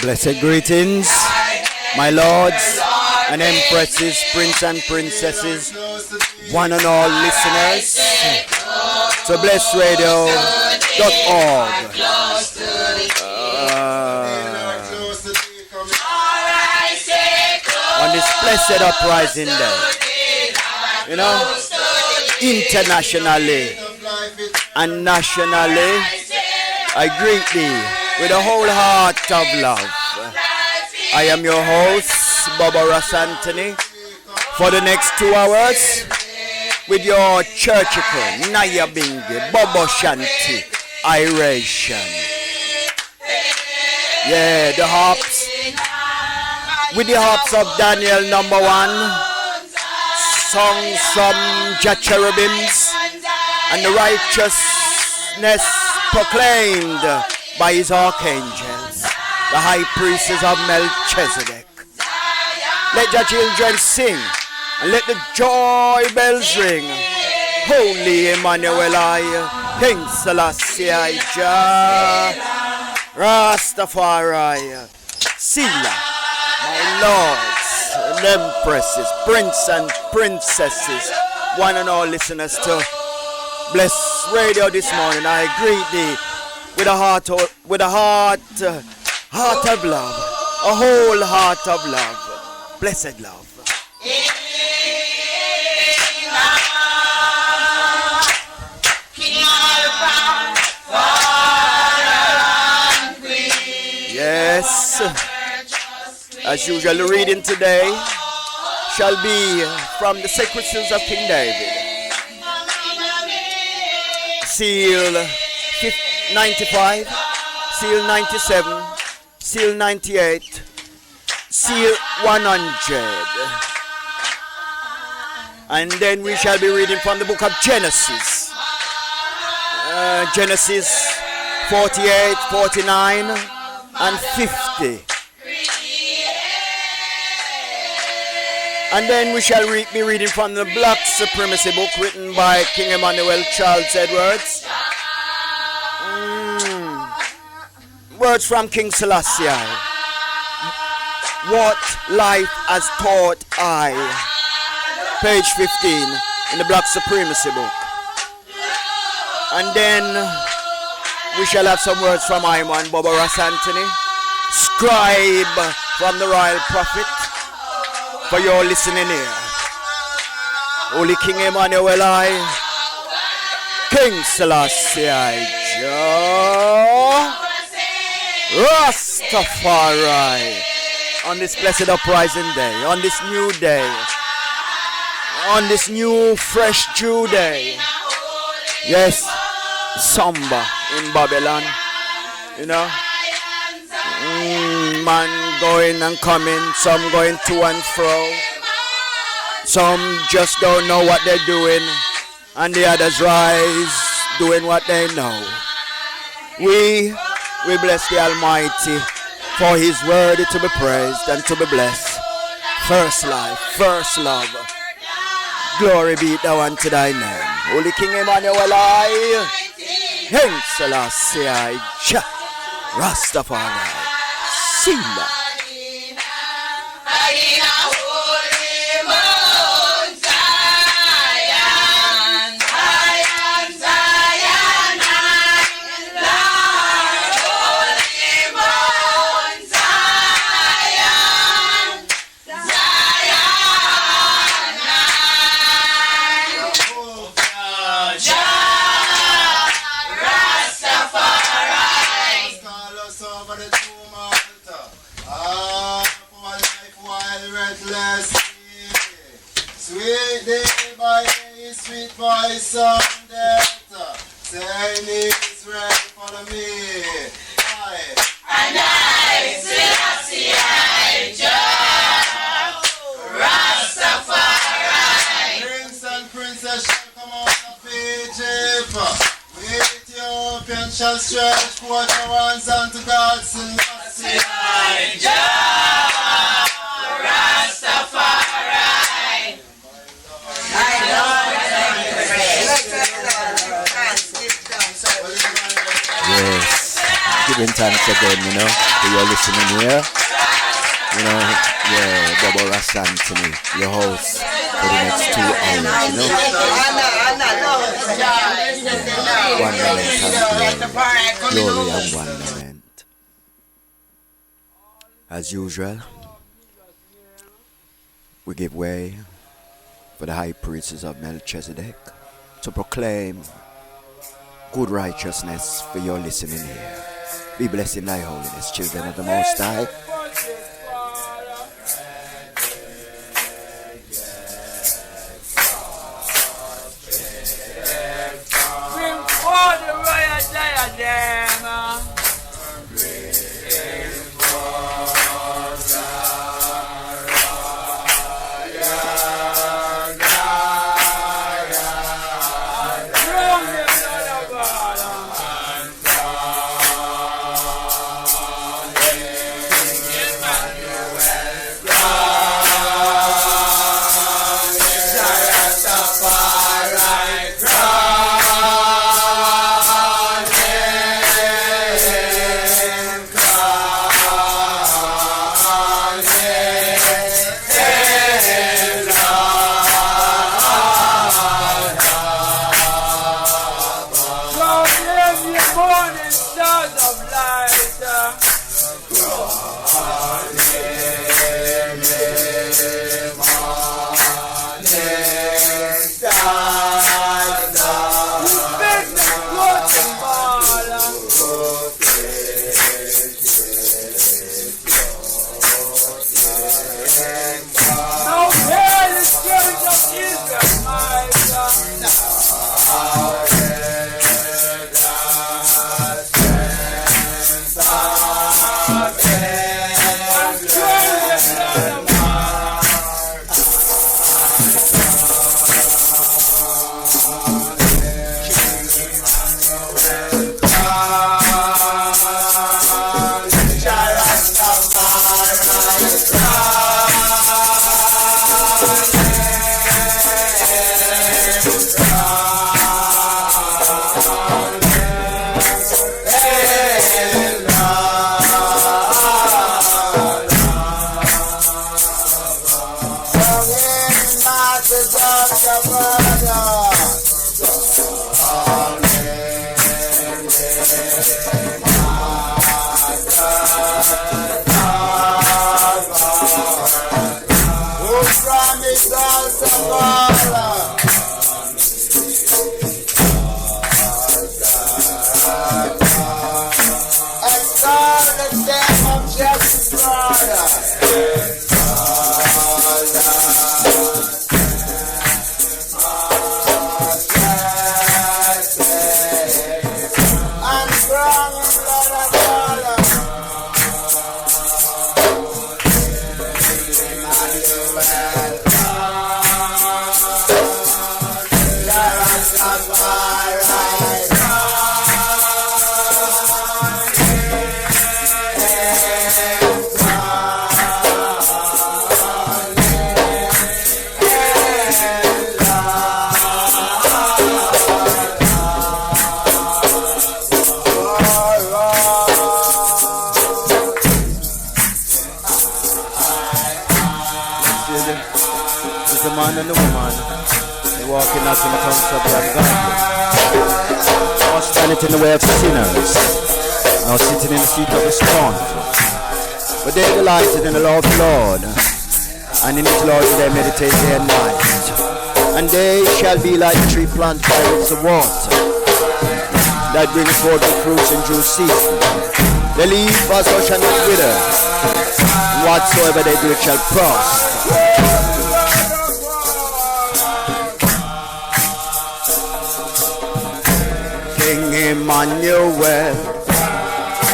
Blessed greetings, my lords and empresses, prince and princesses, one and all listeners to blessradio.org. On this blessed uprising day, internationally and nationally, I greet thee with a whole heart of love. I am your host, Bobo Antony, for the next 2 hours with your churchical, Naya Bingi, Bobo Shanti, Iration. Yeah, the harps, with the harps of Daniel number 1, songs from Jah cherubims, and the righteousness proclaimed by his archangels, the high priests of Melchizedek. Let your children sing, and let the joy bells ring. Holy Emmanuel, King Selassie, Jah, Rastafari, Sila, my lords and empresses, prince and princesses, one and all listeners to Bless Radio this morning. I greet thee with a heart of love, a whole heart of love, blessed love. Yes, as usual, the reading today shall be from the Sacred Seals of King David, Seal 95, Seal 97, Seal 98, Seal 100. And then we shall be reading from the book of Genesis. Genesis 48, 49, and 50. And then we shall be reading from the Black Supremacy book written by King Emmanuel Charles Edwards. Words from King Selassie. What life has taught I. Page 15 in the Black Supremacy book. And then we shall have some words from Iman Bobo Antony, scribe from the royal prophet, for your listening ear. Holy King Emmanuel, King Selassie, Jah, Rastafari, on this blessed uprising day, on this new day, on this new fresh Jew day. Yes, Samba in Babylon, man going and coming, some going to and fro, some just don't know what they're doing, and the others rise doing what they know. We bless the Almighty, for His worthy to be praised and to be blessed. First life, first love, glory be thou unto thy name. Holy King Emmanuel, King Selassie, Jah, Rastafari, Sila. Sweet day by day, sweet voice of death, saying it's ready for me. And I, Selassie, Jah, Rastafari. Prince and princess shall come out of Egypt. With Ethiopian shall stretch forth your hands unto God, Selassie, Jah, Rastafari. Yes, give giving thanks again, for your listening here. Bobo Antony, your host for the next 2 hours, Wonderment and glory and wonderment. As usual, we give way for the high priests of Melchizedek to proclaim good righteousness for your listening here. Be blessed in thy holiness, children of the Most High. In the way of sinners, I was sitting in the seat of the scornful. But they delighted in the law of the Lord, and in his law do they meditate day and night. And they shall be like a tree planted by rivers of water, that brings forth the fruits in due season. The leaf also shall not wither, and whatsoever they do shall prosper. Emmanuel,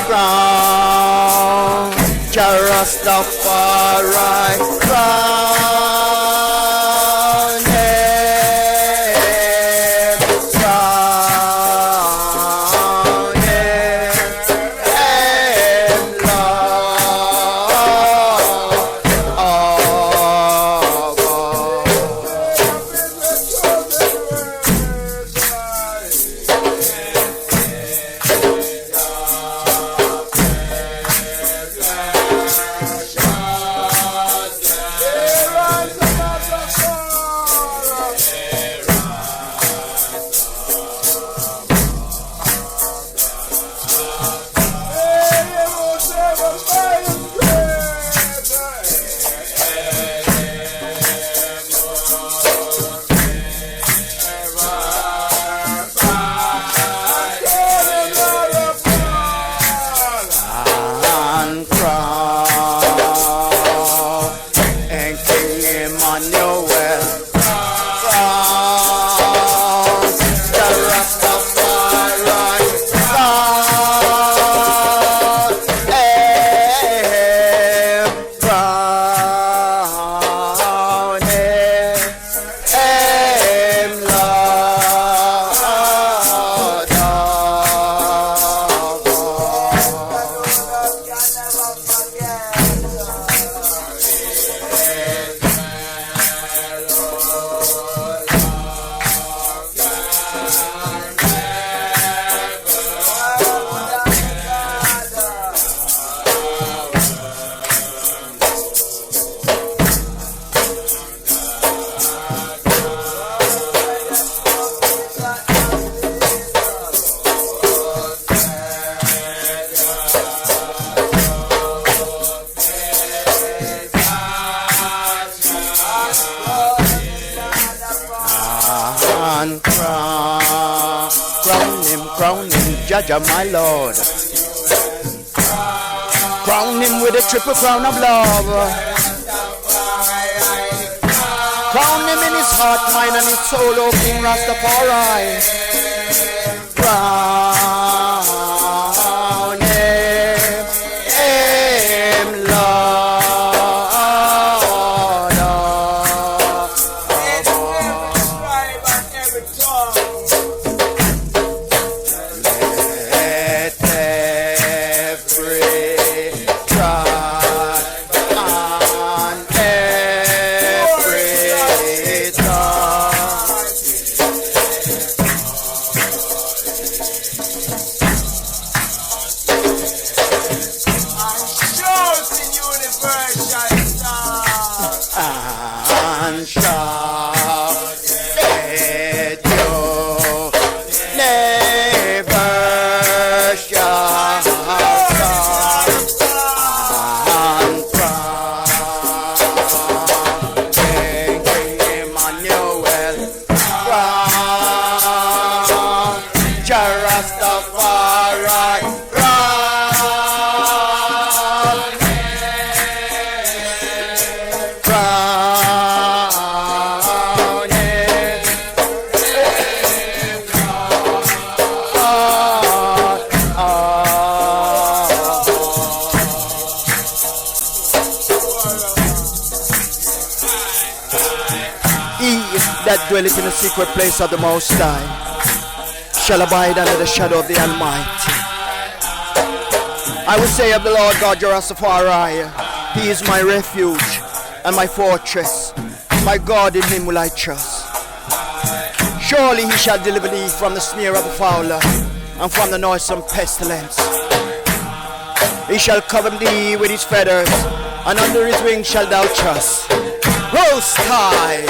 from Rastafari, from him, And crown him, Judge of my Lord. Crown him with a triple crown of love. Crown him in his heart, mind, and his soul, O King Rastafari. Crown him, Lord. Let every tribe and every tongue and shout, let your neighbor shout and crown King Emmanuel, crown Rastafari, crown him. He that dwelleth in the secret place of the Most High shall abide under the shadow of the Almighty. I will say of the Lord God, Rastafari, He is my refuge and my fortress. My God, in Him will I trust. Surely He shall deliver thee from the snare of the fowler and from the noisome pestilence. He shall cover thee with His feathers, and under His wings shall thou trust. Most High,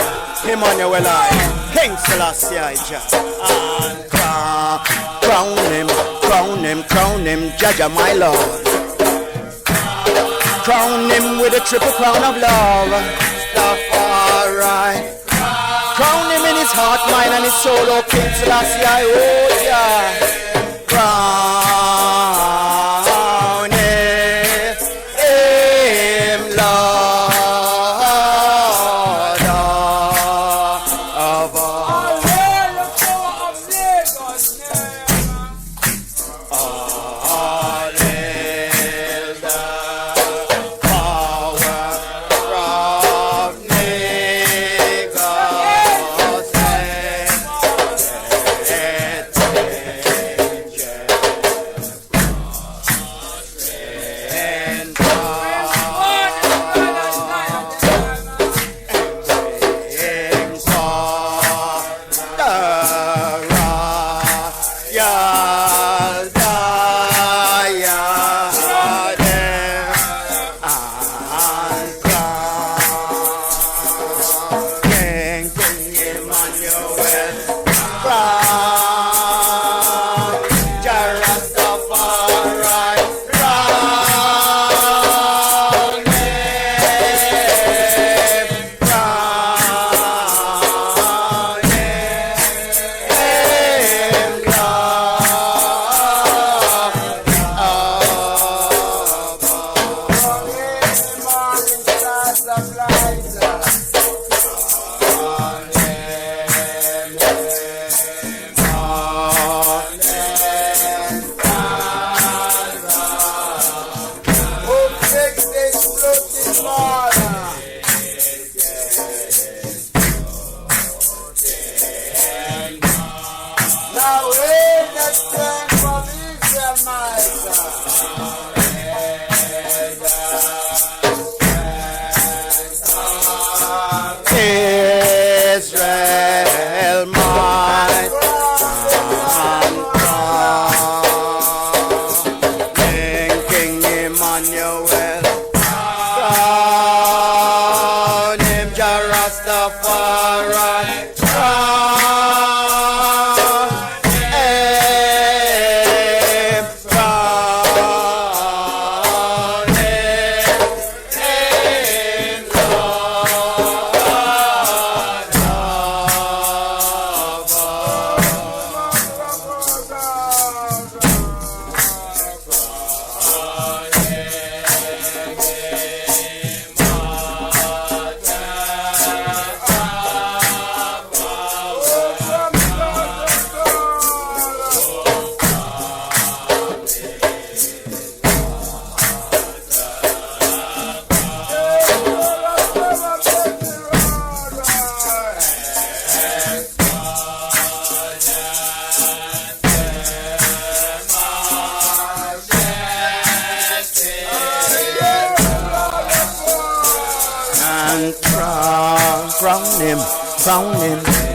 Emmanuel I, King Selassie I, and crown him, Judge of my Lord. Crown him with a triple crown of love. Rastafari. Crown him in his heart, mind, and his soul, O King Selassie I, oh yeah. Crown him, Lord of all. All is the power of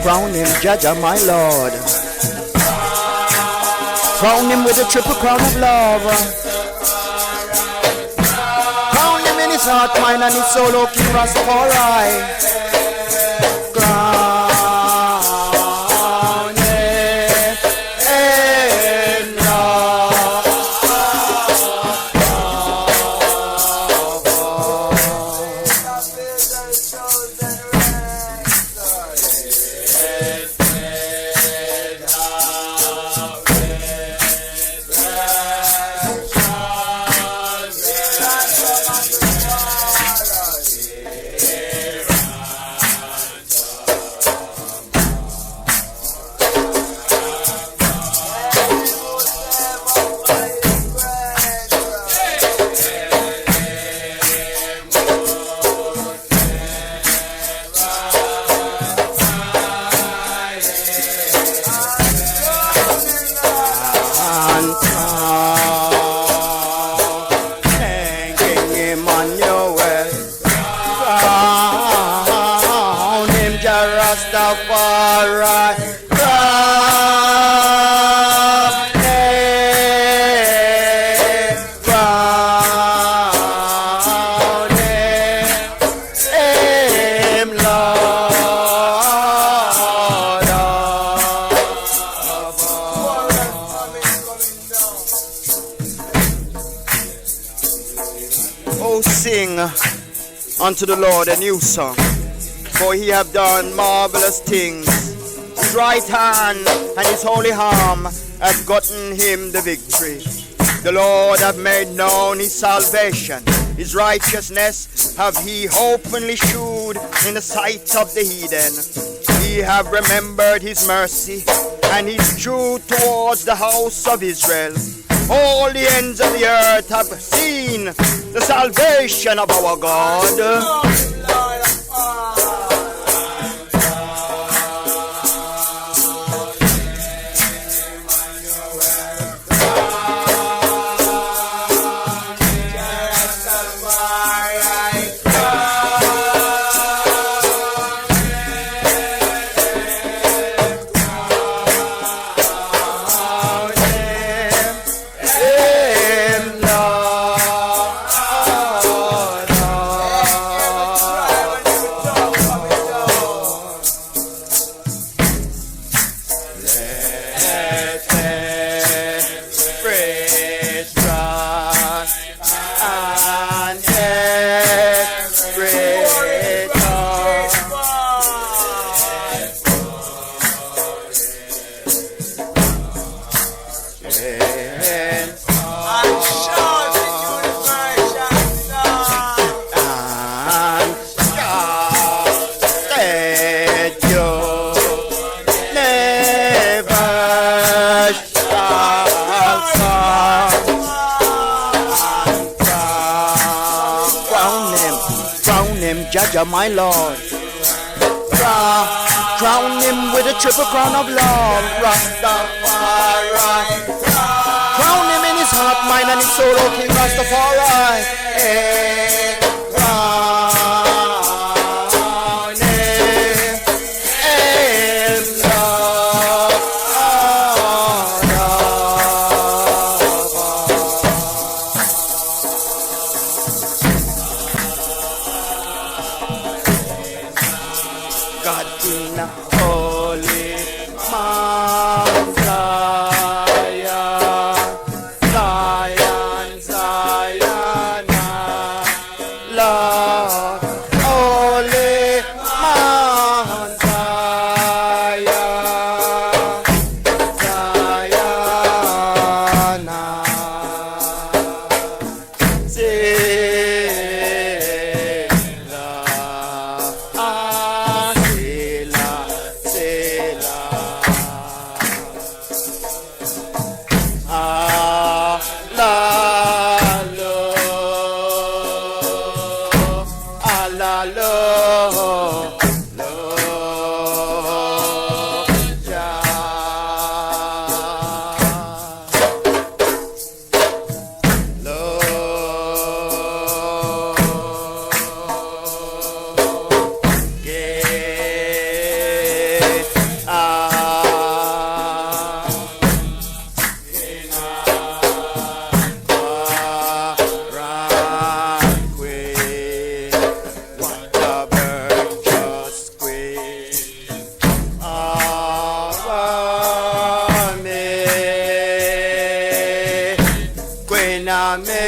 crown him, Jaja my Lord. Crown him with a triple crown of love. Crown him in his heart, mind and his soul, O King Rastafari. Crown him, Lord. Rastafari, crown him, Lord Oh, sing unto the Lord a new song, for he have done marvelous things. His right hand and his holy arm have gotten him the victory. The Lord have made known his salvation. His righteousness have he openly shewed in the sight of the heathen. He have remembered his mercy and his truth towards the house of Israel. All the ends of the earth have seen the salvation of our God. Jaja, my Lord. Crown him with a triple crown of love. Rastafari. Crown him in his heart, mind, and his soul, O King Rastafari. Crown him, Lord. God in a holy Mount Zion, Zion, Zion, na me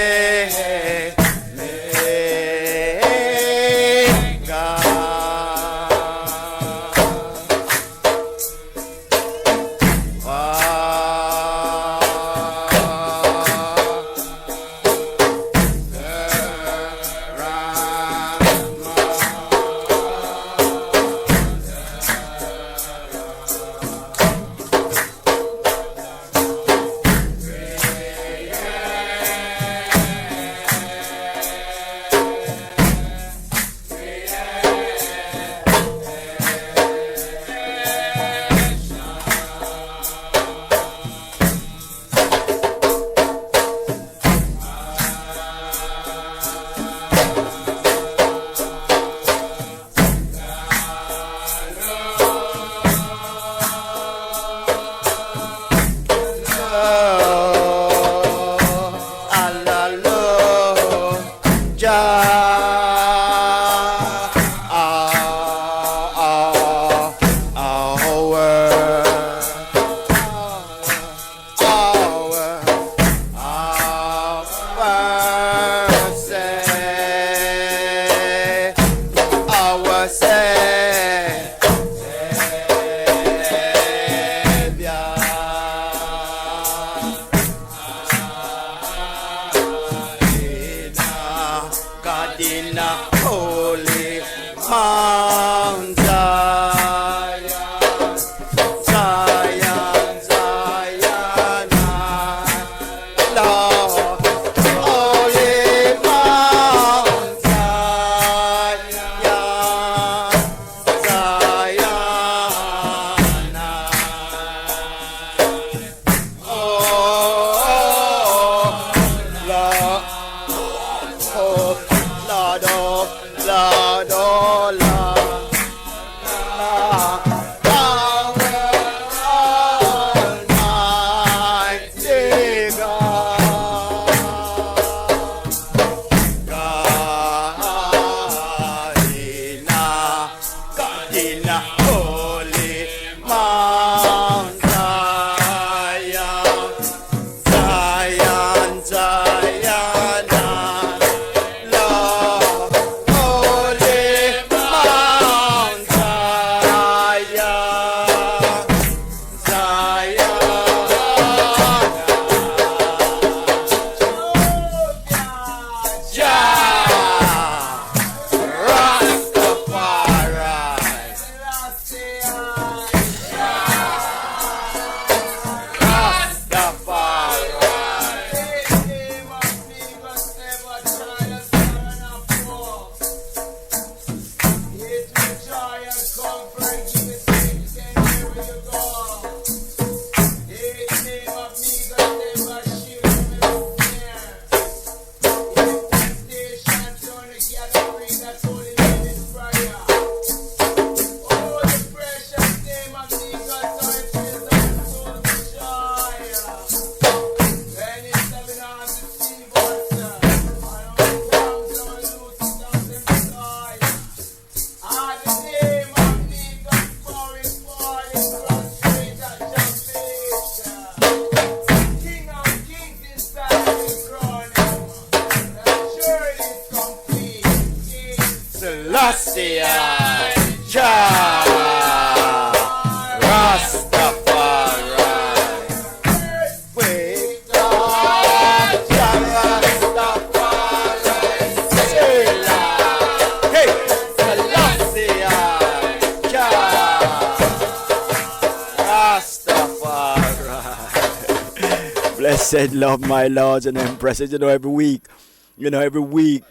Blessed love, my lords and empresses. Every week,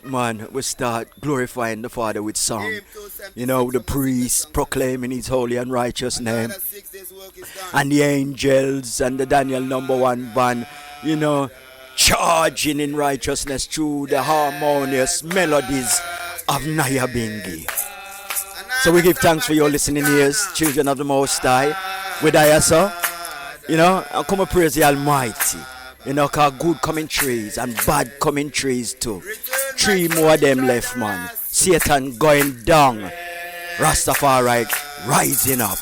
man, we start glorifying the Father with song. The priest proclaiming his holy and righteous name. And the angels and the Daniel number one band, charging in righteousness through the harmonious melodies of Nyabinghi. So we give thanks for your listening ears, children of the Most High. With Ayasa, and come and praise the Almighty. Cause good coming trees and bad coming trees too. 3 more of them left, man. Satan going down. Rastafari rising up.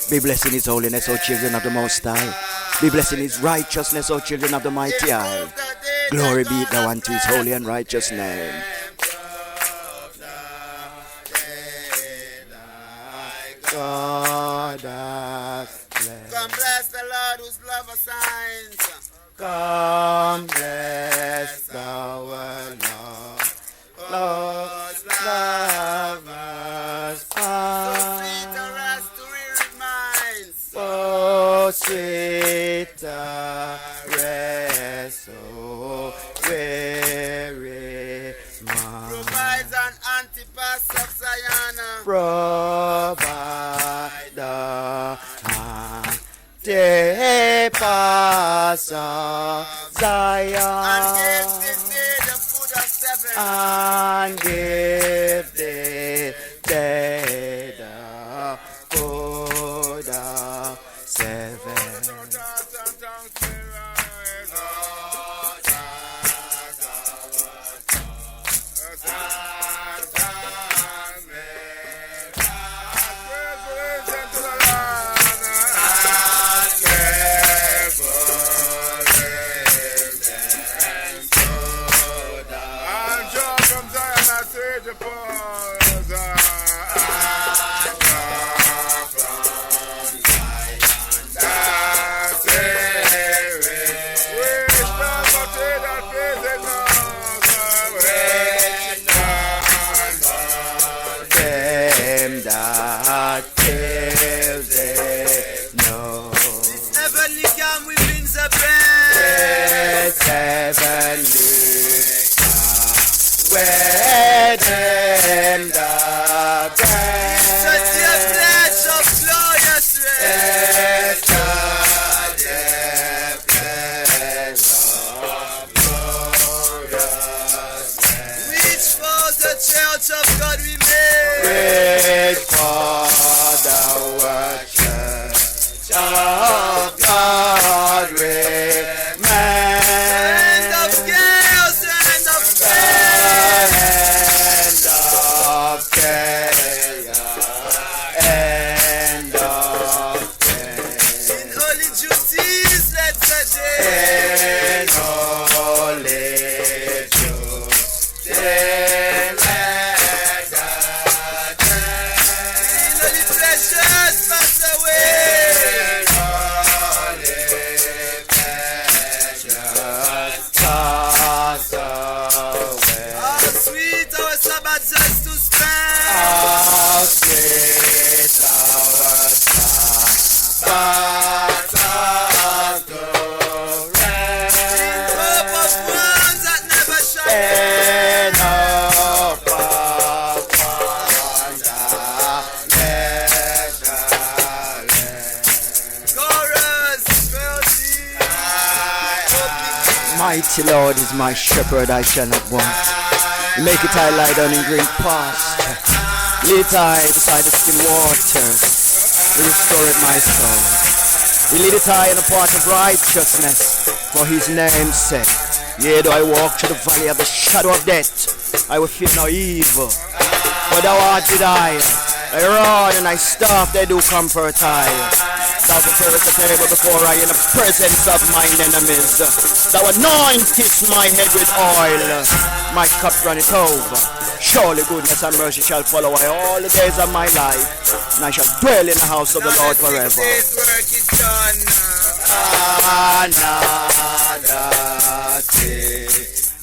Be blessing his holiness, O children of the Most High. Be blessing his righteousness, O children of the Mighty High. Glory be thou unto his holy and righteous name. God hath blessed. Come bless the Lord whose love us signs. Come bless our Lord. Lord, love us Sweet fine. rest to weary minds. Oh, sweet rest, oh, weary mind. Provides an antipas of Zion. Provide the antipas of And give Zion. this day the food of seven. And give thee the food of seven. Them that kills it, no. Heavenly come with winds of bread. It's heavenly, where them that Such a pledge of glorious rest. Which for the church of God we made. Wait for the church of God with man. End of chaos, end of pain. End of chaos. End of pain. In holy duties, let the day. In holy truth. In holy pleasures pass away. Pass away. How sweet our Sabbath just to spend. How sweet our Sabbath to In hope of rest. ones that never shall In end. hope of wonder, Chorus, melody. Mighty Lord is my shepherd, I shall not want. He maketh I lie down in green pasture. Lead I beside the still waters. He restoreth my soul. He leadeth I in the path of righteousness for his name's sake. Yea, though I walk through the valley of the shadow of death, I will fear no evil. For thou art with I. Thy rod and thy staff, they do comfort I. Thou preparest a table before I in the presence of mine enemies. Thou anointest my head with oil. My cup runneth over. Surely goodness and mercy shall follow I all the days of my life, and I shall dwell in the house of the Lord forever. This work is done. Another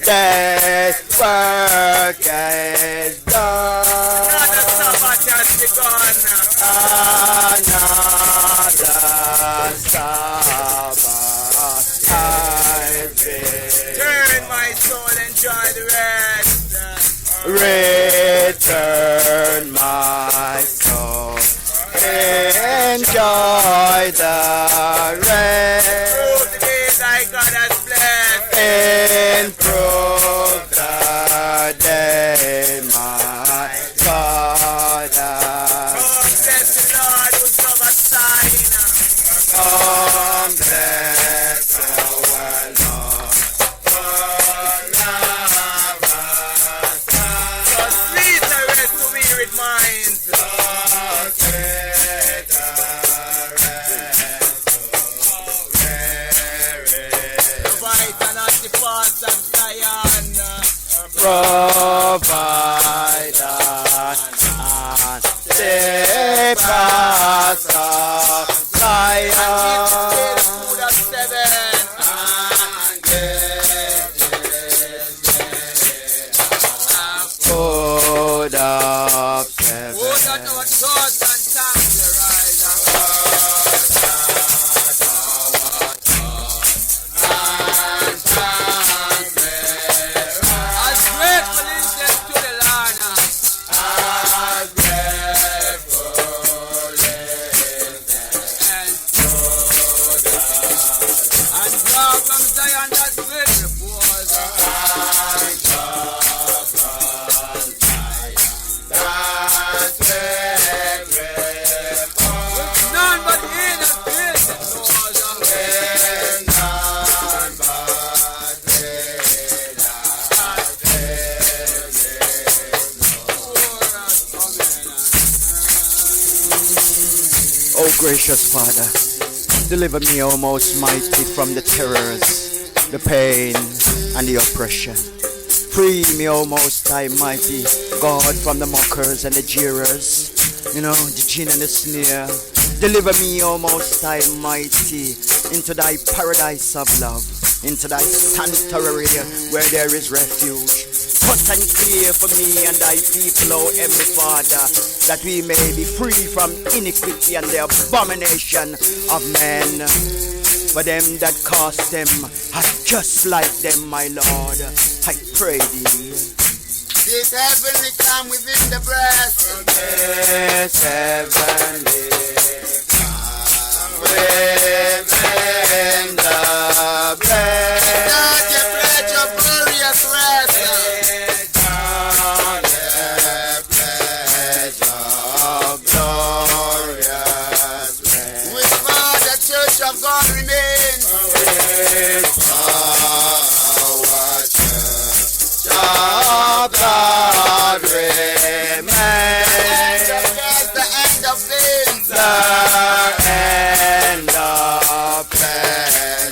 day's work is done. Another Sabbath has begun. Another Sabbath has been. Turn my soul, enjoy the rest. Return my soul, enjoy the rest, Through the days thy God has blessed. improve the day my God has Oh, bless the Lord who's of a sign. come bless our Lord. For love us. provider, and stay past Zion. Food of heaven. Oh gracious Father, deliver me, O most mighty, from the terrors, the pain, and the oppression. Free me, O most high mighty God, from the mockers and the jeerers, the gin and the sneer. Deliver me, O most high mighty, into thy paradise of love, into thy sanctuary where there is refuge. Cut and clear for me and thy people, O Heavenly Father, that we may be free from iniquity and the abomination of men. For them that cast them are just like them, my Lord. I pray thee. This heavenly come within the breast. This heavenly come within the breast. Not the pledge of glorious rest. Of God remains. Our church of God remains. The end of things. The end of days.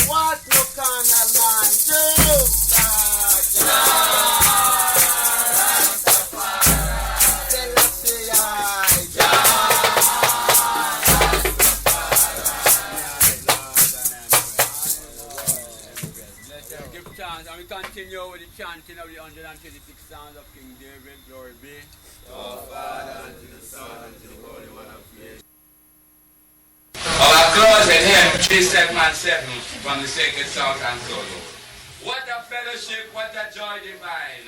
What you can man Give chance and we continue with the chanting of the 126 songs of King David. Glory be. Our closing hymn 377 from the Sacred Song and Solo. What a fellowship, what a joy divine.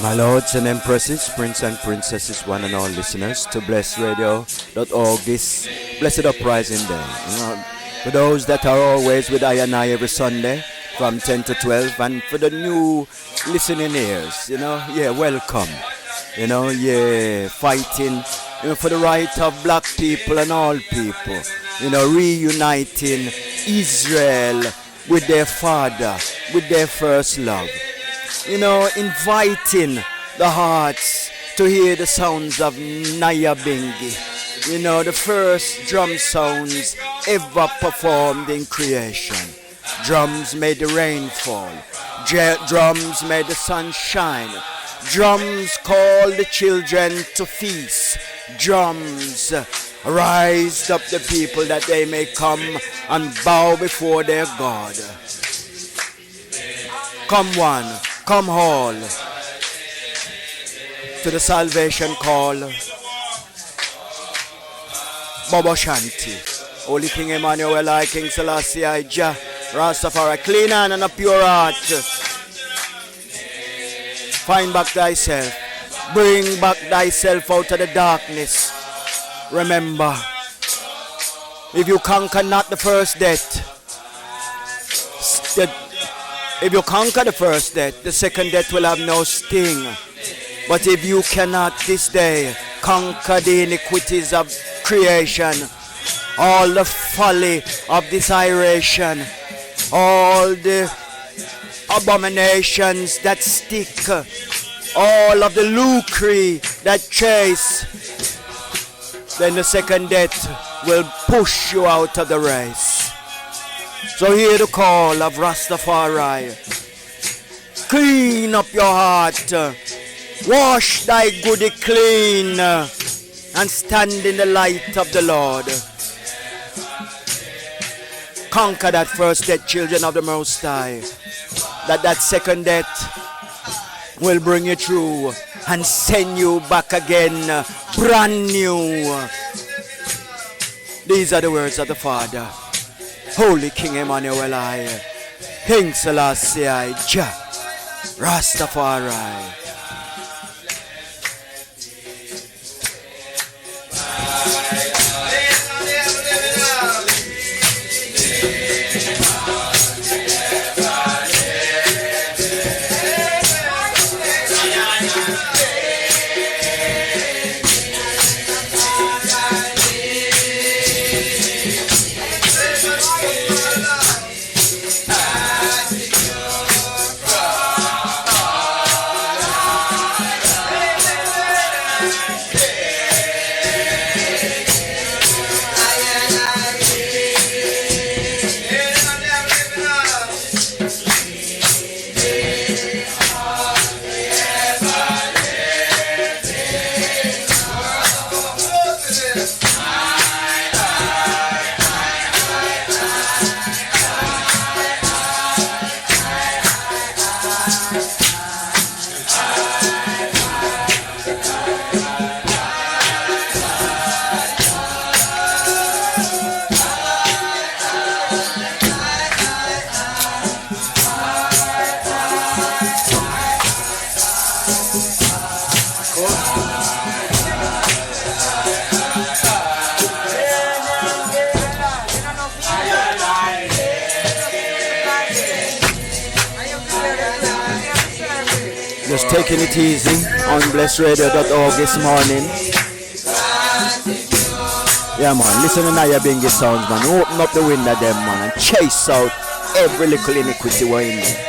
My lords and empresses, prince and princesses, one and all listeners to blessradio.org this blessed uprising day. For those that are always with I and I every Sunday from 10 to 12, and for the new listening ears, welcome. Fighting for the right of black people and all people, reuniting Israel with their father, with their first love. Inviting the hearts to hear the sounds of Naya Bengi. The first drum sounds ever performed in creation. Drums made the rain fall. Drums made the sun shine. Drums called the children to feast. Drums raised up the people that they may come and bow before their God. Come one, come all to the salvation call. Bobo Shanti, Holy King Emmanuel, I King Selassie, I Jah, Rastafari, clean hand and a pure heart. Find back thyself, bring back thyself out of the darkness. Remember, if you conquer not the first death, if you conquer the first death, the second death will have no sting. But if you cannot this day conquer the iniquities of creation, all the folly of desiration, all the abominations that stick, all of the lucre that chase, then the second death will push you out of the race. So hear the call of Rastafari. Clean up your heart, wash thy goody clean, and stand in the light of the Lord. Conquer that first death, children of the Most High. That second death will bring you through and send you back again, brand new. These are the words of the Father. Holy King Emmanuel, I King Selassie, I Jah, Rastafari. Just taking it easy on blessradio.org this morning. Yeah man, listen to Naya Bingi sounds man. Open up the window them man and chase out every little iniquity we're in there.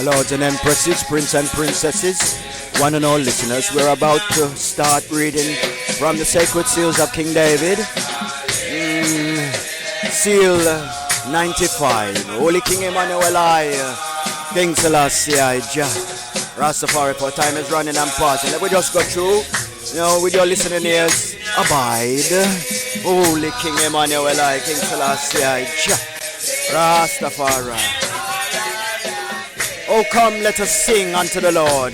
My lords and empresses, prince and princesses, one and all listeners, we're about to start reading from the sacred seals of King David. Seal 95. Holy King Emmanuel I, King Selassie I, Jah. Rastafari, for time is running and passing. Let me just go through, with your listening ears. Abide. Holy King Emmanuel I, King Selassie I, Jah. Rastafari. Oh, come, let us sing unto the Lord.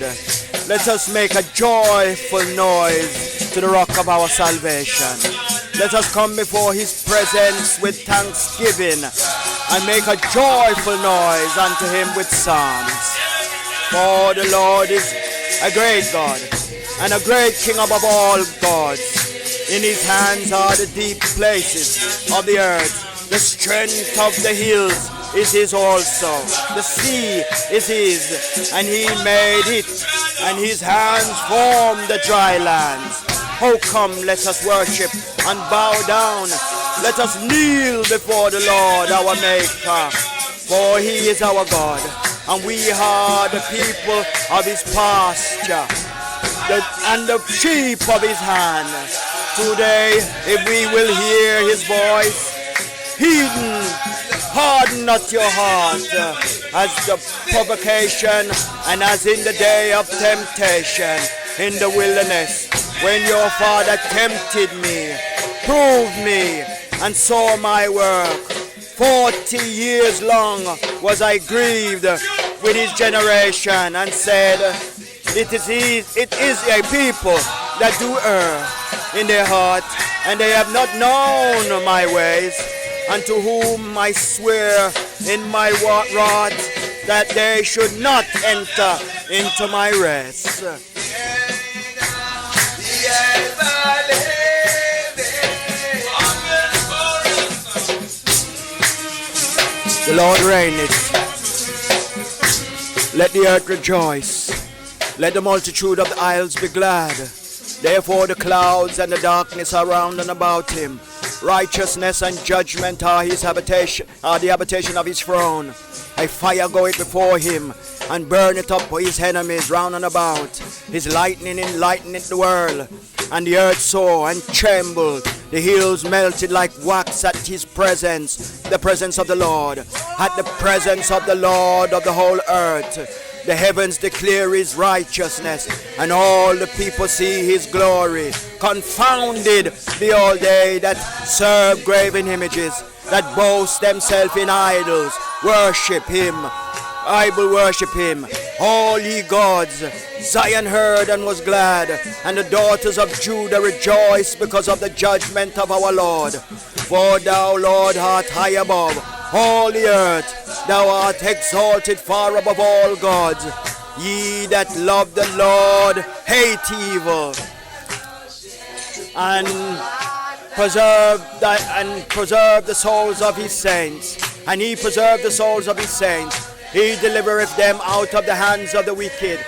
Let us make a joyful noise to the rock of our salvation. Let us come before his presence with thanksgiving and make a joyful noise unto him with psalms. For the Lord is a great God and a great King above all gods. In his hands are the deep places of the earth. The strength of the hills is his also. The sea is his, and he made it, and his hands formed the dry lands. Oh, come, let us worship and bow down. Let us kneel before the Lord our Maker, for he is our God, and we are the people of his pasture, and the sheep of his hand. Today, if we will hear his voice, harden not your heart as the provocation and as in the day of temptation in the wilderness, when your father tempted me, proved me, and saw my work. 40 years long was I grieved with his generation, and said, it is a people that do err in their heart, and they have not known my ways, and to whom I swear in my wrath that they should not enter into my rest. The Lord reigneth. Let the earth rejoice. Let the multitude of the isles be glad. Therefore the clouds and the darkness are round and about him. Righteousness and judgment are his habitation, are the habitation of his throne. A fire goeth before him, and burneth up his enemies round and about. His lightning enlighteneth the world, and the earth saw and trembled. The hills melted like wax at his presence, the presence of the Lord. At the presence of the Lord of the whole earth. The heavens declare his righteousness, and all the people see his glory. Confounded be all they that serve graven images, that boast themselves in idols. Worship him. I will worship him. All ye gods. Zion heard and was glad, and the daughters of Judah rejoiced because of the judgment of our Lord. For thou, Lord, art high above all the earth. Thou art exalted far above all gods. Ye that love the Lord hate evil, and preserve the souls of his saints. And he preserved the souls of his saints. He delivereth them out of the hands of the wicked.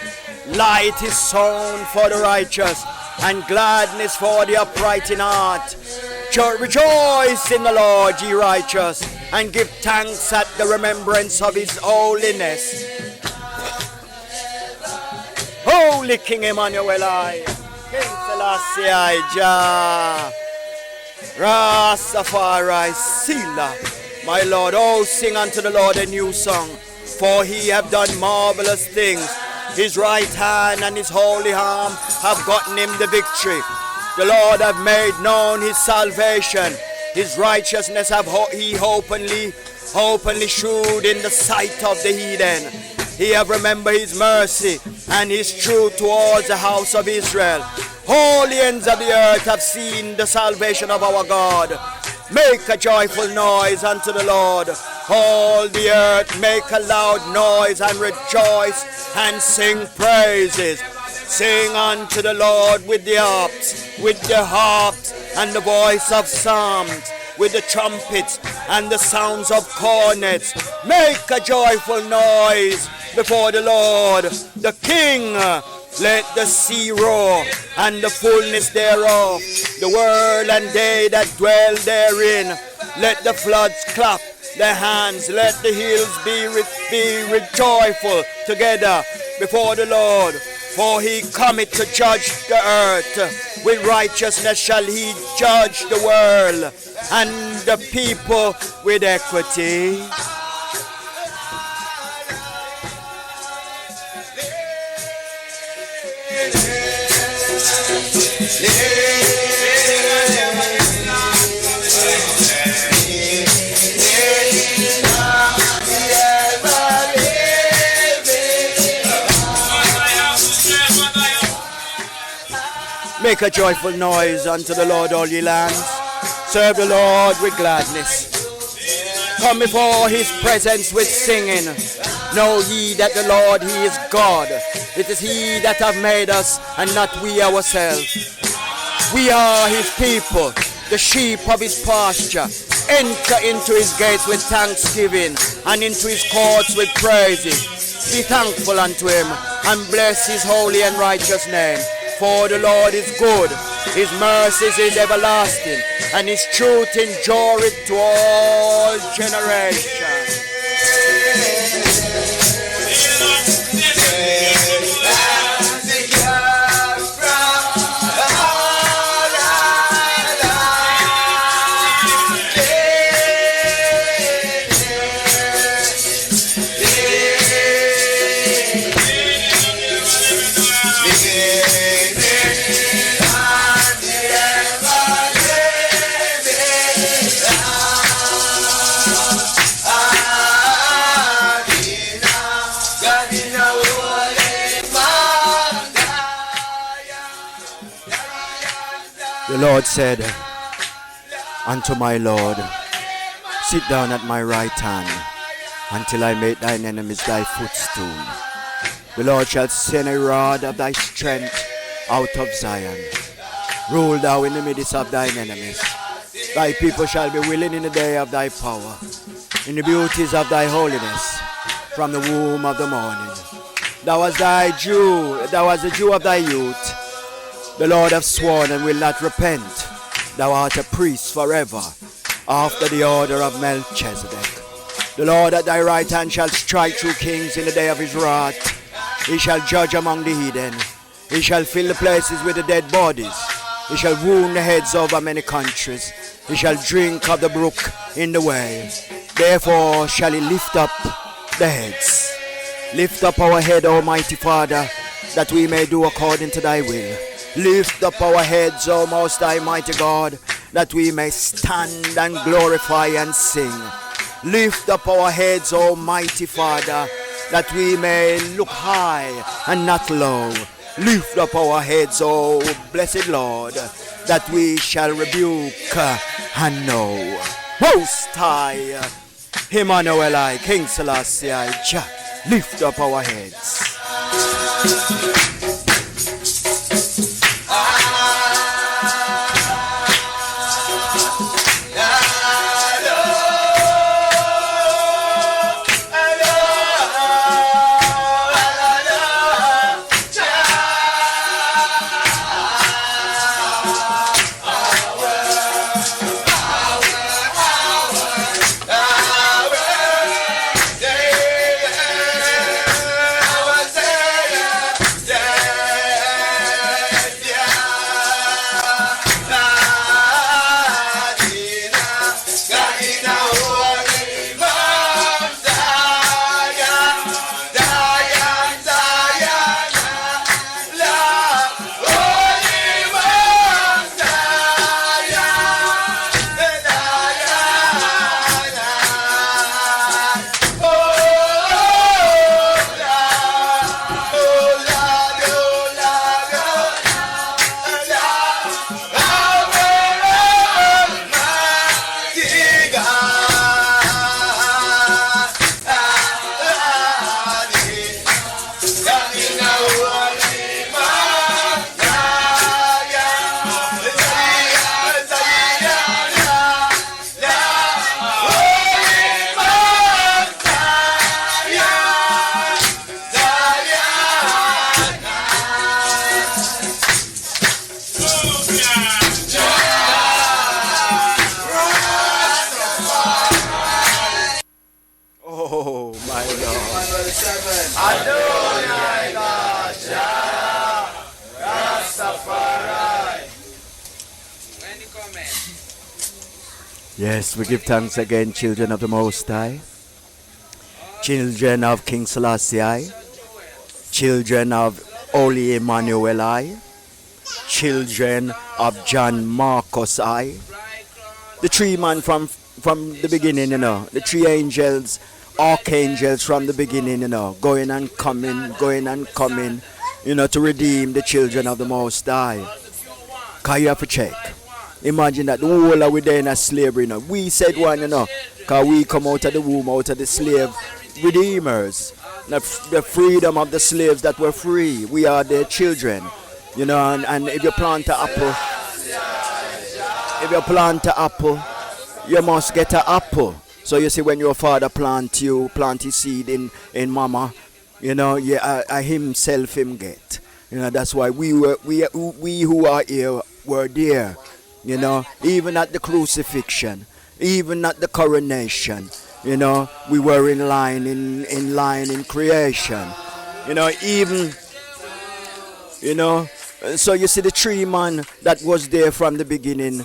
Light is sown for the righteous, and gladness for the upright in heart. Rejoice in the Lord, ye righteous, and give thanks at the remembrance of his holiness. Holy King Emmanuel I, King Selassie I, Jah. Rastafari, Sila. My Lord, oh, sing unto the Lord a new song, for he hath done marvelous things. His right hand and his holy arm have gotten him the victory. The Lord hath made known his salvation. His righteousness have he openly shewed in the sight of the heathen. He have remembered his mercy and his truth towards the house of Israel. All the ends of the earth have seen the salvation of our God. Make a joyful noise unto the Lord. All the earth make a loud noise and rejoice and sing praises. Sing unto the Lord with the harps and the voice of psalms, with the trumpets and the sounds of cornets. Make a joyful noise before the Lord, the King. Let the sea roar and the fullness thereof, the world and they that dwell therein. Let the floods clap the hands, let the hills be joyful together before the Lord. For he cometh to judge the earth. With righteousness shall he judge the world, and the people with equity. Make a joyful noise unto the Lord, all ye lands. Serve the Lord with gladness. Come before his presence with singing. Know ye that the Lord, he is God. It is he that hath made us, and not we ourselves. We are his people, the sheep of his pasture. Enter into his gates with thanksgiving, and into his courts with praises. Be thankful unto him, and bless his holy and righteous name. For the Lord is good, his mercies is everlasting, and his truth endureth to all generations. The Lord said unto my Lord, sit down at my right hand until I make thine enemies thy footstool. The Lord shall send a rod of thy strength out of Zion. Rule thou in the midst of thine enemies. Thy people shall be willing in the day of thy power, in the beauties of thy holiness, from the womb of the morning. Thou was a Jew of thy youth. The Lord hath sworn and will not repent. Thou art a priest forever, after the order of Melchizedek. The Lord at thy right hand shall strike through kings in the day of his wrath. He shall judge among the heathen. He shall fill the places with the dead bodies. He shall wound the heads over many countries. He shall drink of the brook in the way. Therefore shall he lift up the heads. Lift up our head, Almighty Father, that we may do according to thy will. Lift up our heads, O Most High, mighty God, that we may stand and glorify and sing. Lift up our heads, Almighty Father, that we may look high and not low. Lift up our heads, O blessed Lord, that we shall rebuke and know. Most High, Emmanuel, King Selassie, Jah, lift up our heads. Yes, we give thanks again, children of the Most High, children of King Selassie, children of Holy Emmanuel I, children of John Marcus I, the three man from the beginning, the three angels, archangels from the beginning, going and coming, to redeem the children of the Most High. Cause you have to check. Imagine that the whole of we there in a slavery, We said one, cause we come out of the womb, out of the slave redeemers. The freedom of the slaves that were free. We are their children. And if you plant an apple, you must get an apple. So you see, when your father plant his seed in mama, himself him get. That's why we who are here were there. Even at the crucifixion, even at the coronation, we were in line in creation. So you see, the three man that was there from the beginning,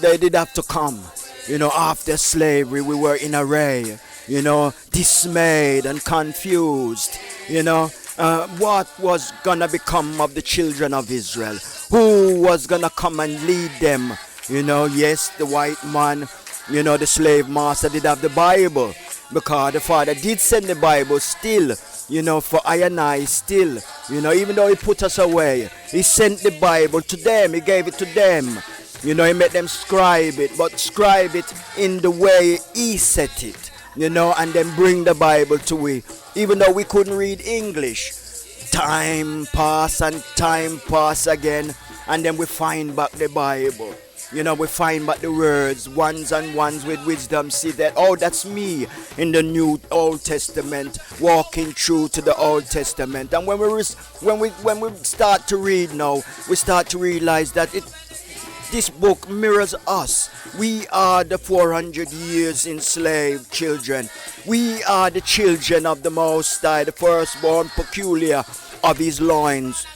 they did have to come. After slavery, we were in array, dismayed and confused. What was gonna become of the children of Israel? Who was gonna come and lead them? Yes, the white man, the slave master did have the Bible, because the father did send the Bible still, for I and I still, even though he put us away, he sent the Bible to them, he gave it to them. He made them scribe it, but scribe it in the way he set it, and then bring the Bible to we. Even though we couldn't read English, time pass and time pass again, and then we find back the Bible. We find back the words, ones and ones with wisdom. See that, oh, that's me in the New Old Testament, walking through to the Old Testament. And when we start to read now, we start to realize that this book mirrors us. We are the 400 years enslaved children. We are the children of the Most High, the firstborn peculiar of his loins.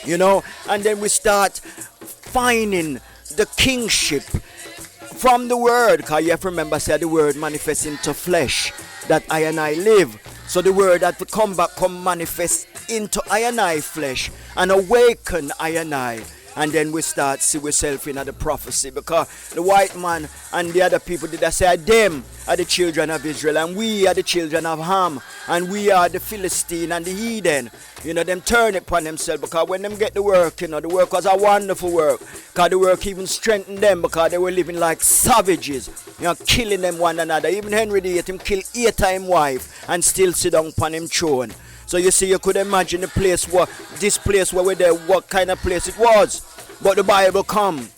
And then we start finding the kingship from the word. Because you have to remember, say the word manifests into flesh, that I and I live. So the word that will come manifest into I and I flesh and awaken I and I. And then we start see ourselves in the prophecy, because the white man and the other people did say them are the children of Israel, and we are the children of Ham, and we are the Philistine and the heathen. Them turn it upon themselves, because when them get the work, the work was a wonderful work, because the work even strengthened them, because they were living like savages, killing them one another. Even Henry VIII, him kill 8 times wife and still sit down upon him throne. So you see, you could imagine this place where we're there, what kind of place it was. But the Bible come.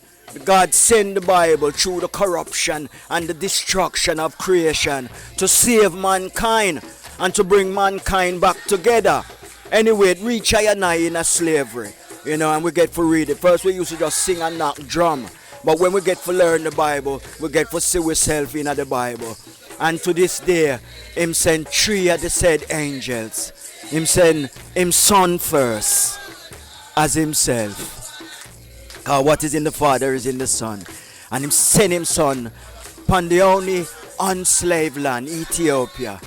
God sent the Bible through the corruption and the destruction of creation to save mankind and to bring mankind back together. Anyway, it reach I and I in a slavery, and we get to read it. First we used to just sing and knock drum. But when we get to learn the Bible, we get to see ourselves in the Bible. And to this day, him sent 3 of the said angels. Him send him son first as himself. What is in the Father is in the Son. And him send him son upon the only unslaved land, Ethiopia,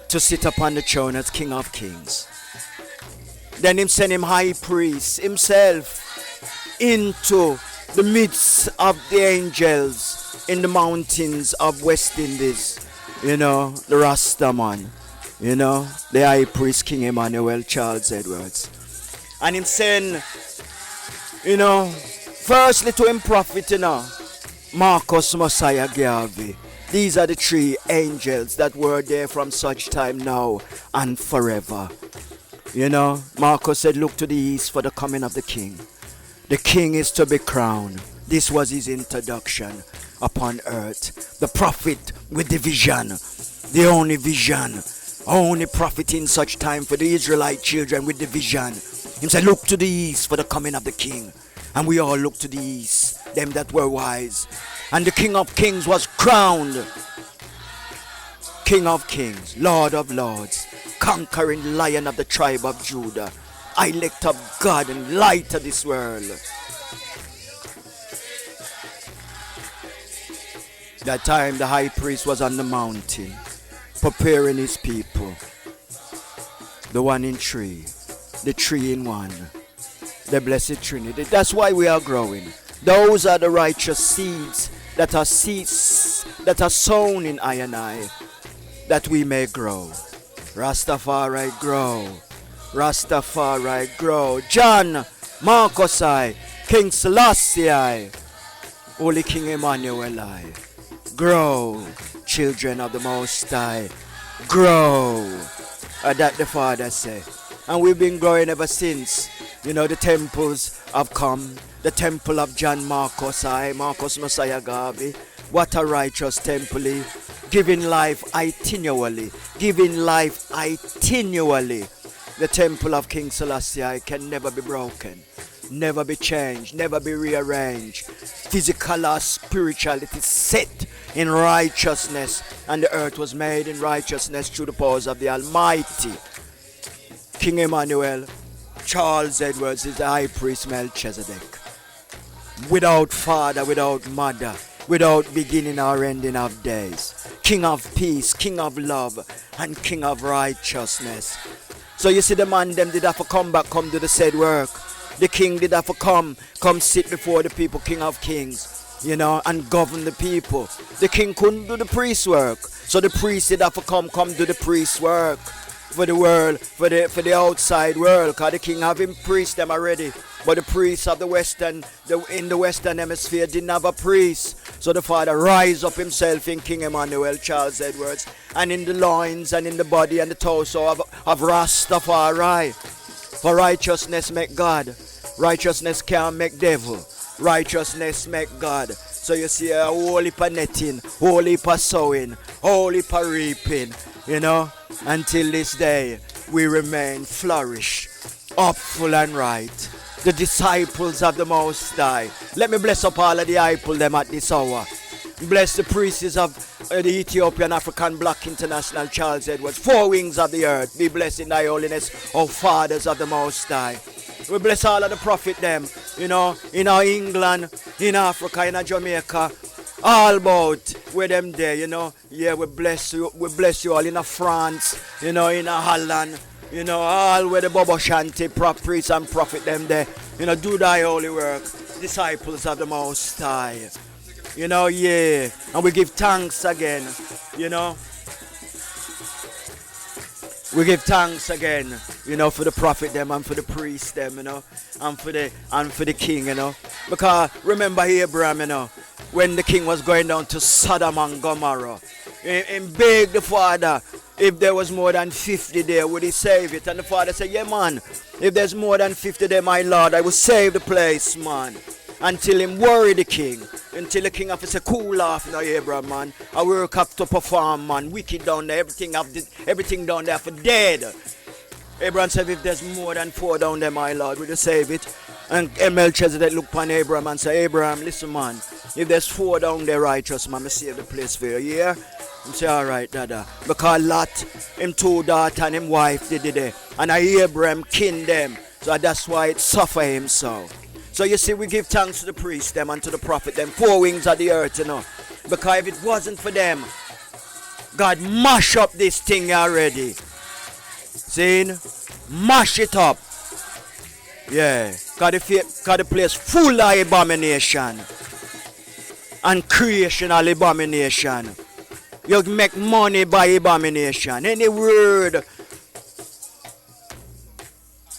to sit upon the throne as King of Kings. Then him send him high priest himself into the midst of the angels in the mountains of West Indies. The Rastaman. The high priest King Emmanuel Charles Edwards. And him send, firstly to him prophet, Marcus Messiah Garvey. These are the 3 angels that were there from such time now and forever. Marcus said, look to the east for the coming of the king. The king is to be crowned. This was his introduction upon earth. The prophet with the vision, the only vision, only prophet in such time for the Israelite children with the vision. He said, look to the east for the coming of the king. And we all look to the east, them that were wise. And the King of Kings was crowned King of Kings, Lord of Lords, conquering Lion of the tribe of Judah, elect of God and light of this world. That time the high priest was on the mountain, preparing his people. The one in three, the three in one, the blessed Trinity. That's why we are growing. Those are the righteous seeds that are sown in I and I, that we may grow. Rastafari grow. Rastafari grow. John, Marcus I, King Selassie I, Holy King Emmanuel I. Grow, children of the Most High. Grow. That the Father said. And we've been growing ever since. You know, the temples have come. The temple of John Marcus I, Marcus Messiah Garvey. What a righteous temple. Giving life itinerally. Giving life itinerally. The temple of King Selassie can never be broken. Never be changed. Never be rearranged. Physical or spirituality set in righteousness. And the earth was made in righteousness through the powers of the Almighty. King Emmanuel, Charles Edwards is the high priest Melchizedek. Without father, without mother, without beginning or ending of days. King of peace, King of love, and King of righteousness. So you see the man them did have to come back, come do the said work. The king did have to come sit before the people, King of kings, you know, and govern the people. The king couldn't do the priest work. So the priest did have to come do the priest work. For the world, for the outside world, because the king have him priest them already. But the priests of in the western hemisphere didn't have a priest. So the Father rise up himself in King Emmanuel, Charles Edwards, and in the loins and in the body and the torso of Rastafari. For righteousness make God. Righteousness can't make devil. Righteousness make God. So you see a whole heap of netting, whole heap of sowing, whole heap of reaping, you know. Until this day, we remain flourish, upful and right. The disciples of the Most High. Let me bless up all of the disciples them at this hour. Bless the priests of the Ethiopian African Black International Charles Edwards. Four wings of the earth. Be blessed in thy holiness, O fathers of the Most High. We bless all of the prophet them, you know, in our England, in Africa, in our Jamaica. All about where them there, you know. Yeah, we bless you all in France, you know, in Holland, you know, all where the Bobo Shanti, priests and prophet them there. You know, do thy holy work, disciples of the Most High. You know, yeah. And we give thanks again, you know. We give thanks again, you know, for the prophet them and for the priest them, you know, and for the king, you know. Because remember Abraham, you know, when the king was going down to Sodom and Gomorrah, and begged the Father if there was more than 50 there, would he save it? And the Father said, yeah, man, if there's more than 50 there, my Lord, I will save the place, man. Until him worry the king. Until the king have to say, cool off now, Abraham, man. I work up to perform, man. Wicked down there, everything down there for dead. Abraham said, if there's more than 4 down there, my Lord, will you save it? And Melchizedek looked upon Abraham and said, Abraham, listen, man. If there's 4 down there righteous, man, I save the place for you, yeah? I say, all right, Dada. Because Lot, him 2 daughters and him wife did it. And Abraham kin them. So that's why it suffer him so. So you see, we give thanks to the priest them and to the prophet them. 4 wings of the earth, you know. Because if it wasn't for them, God mash up this thing already. See? Mash it up. Yeah. Because the place full of abomination. And creational abomination. You make money by abomination. Any word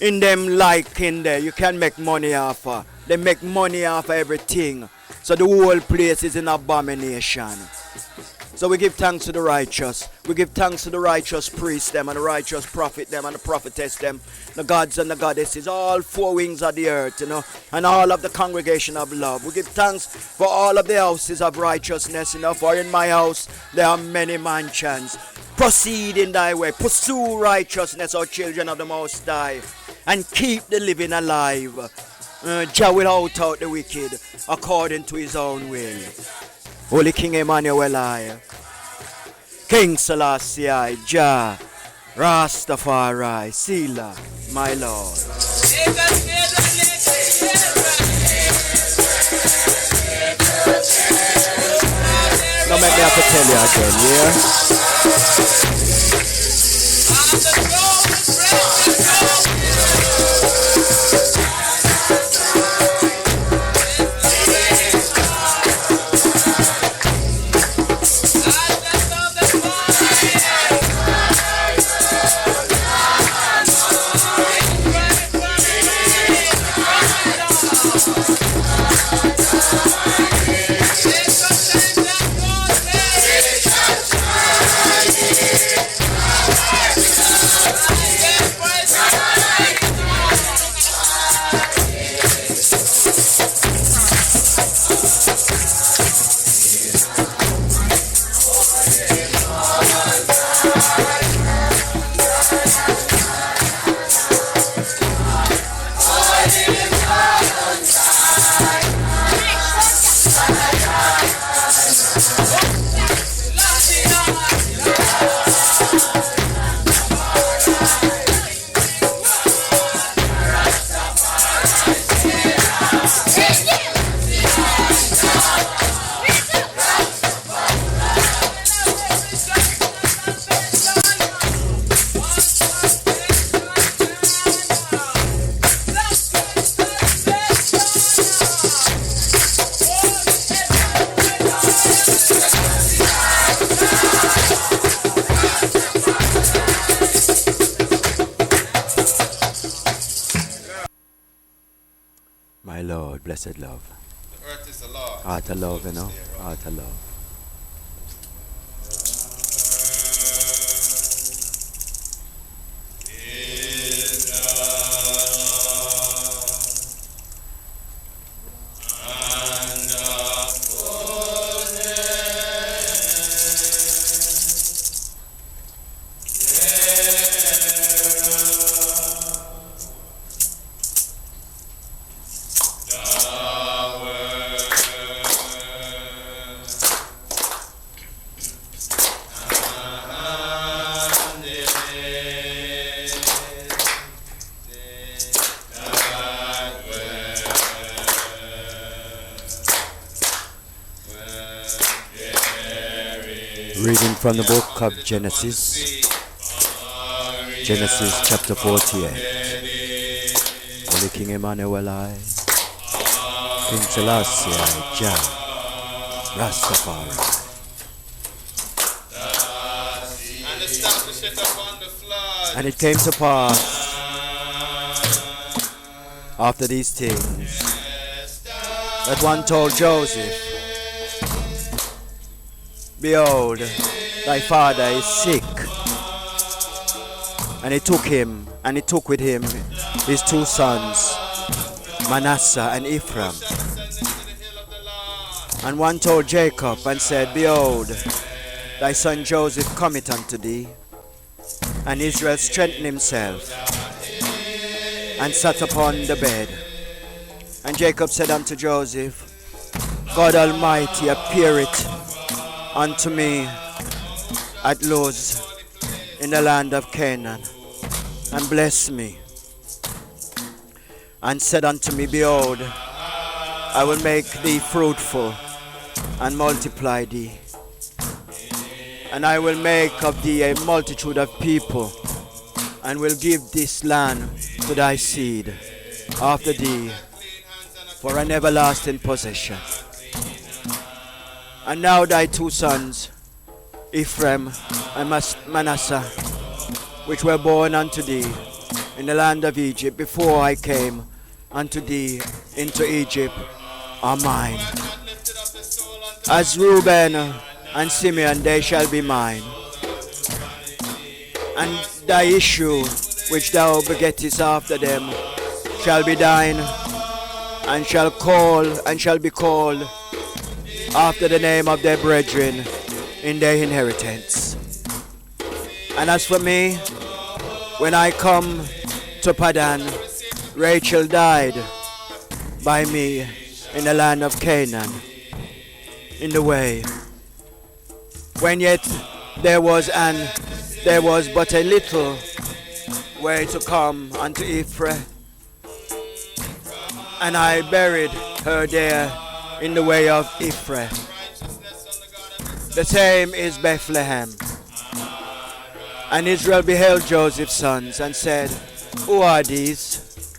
in them like in there, you can make money off of. They make money off of everything. So the whole place is an abomination. So we give thanks to the righteous. We give thanks to the righteous priest them and the righteous prophet them and the prophetess them, the gods and the goddesses, all 4 wings of the earth, you know, and all of the congregation of love. We give thanks for all of the houses of righteousness, you know, for in my house there are many mansions. Proceed in thy way, pursue righteousness, O children of the Most High, and keep the living alive. Jah will out the wicked according to his own will. Holy King Emmanuel I, King Selassie I, Jah, Rastafari, Sila, my Lord. The make me have to tell you again, yeah? My Lord, blessed love. The earth is the Lord. Heart of love, you know. Heart of love. Reading from the book of Genesis, Genesis chapter 48. Holy King Emmanuel, King Selassie, Jah, Rastafari. And establish it upon the flood. And it came to pass after these things that one told Joseph, behold, thy father is sick. And he took him, and he took with him his two sons, Manasseh and Ephraim. And one told Jacob and said, behold, thy son Joseph cometh unto thee. And Israel strengthened himself and sat upon the bed. And Jacob said unto Joseph, God Almighty appeareth unto me at Luz in the land of Canaan, and blessed me, and said unto me, behold, I will make thee fruitful, and multiply thee, and I will make of thee a multitude of people, and will give this land to thy seed after thee for an everlasting possession. And now thy two sons, Ephraim and Manasseh, which were born unto thee in the land of Egypt before I came unto thee into Egypt, are mine. As Reuben and Simeon, they shall be mine. And thy issue, which thou begettest after them, shall be thine, and shall be called after the name of their brethren in their inheritance. And as for me, when I come to Padan, Rachel died by me in the land of Canaan, in the way, when yet there was but a little way to come unto Ephraim, and I buried her there in the way of Ephraim. The same is Bethlehem. And Israel beheld Joseph's sons and said, Who are these?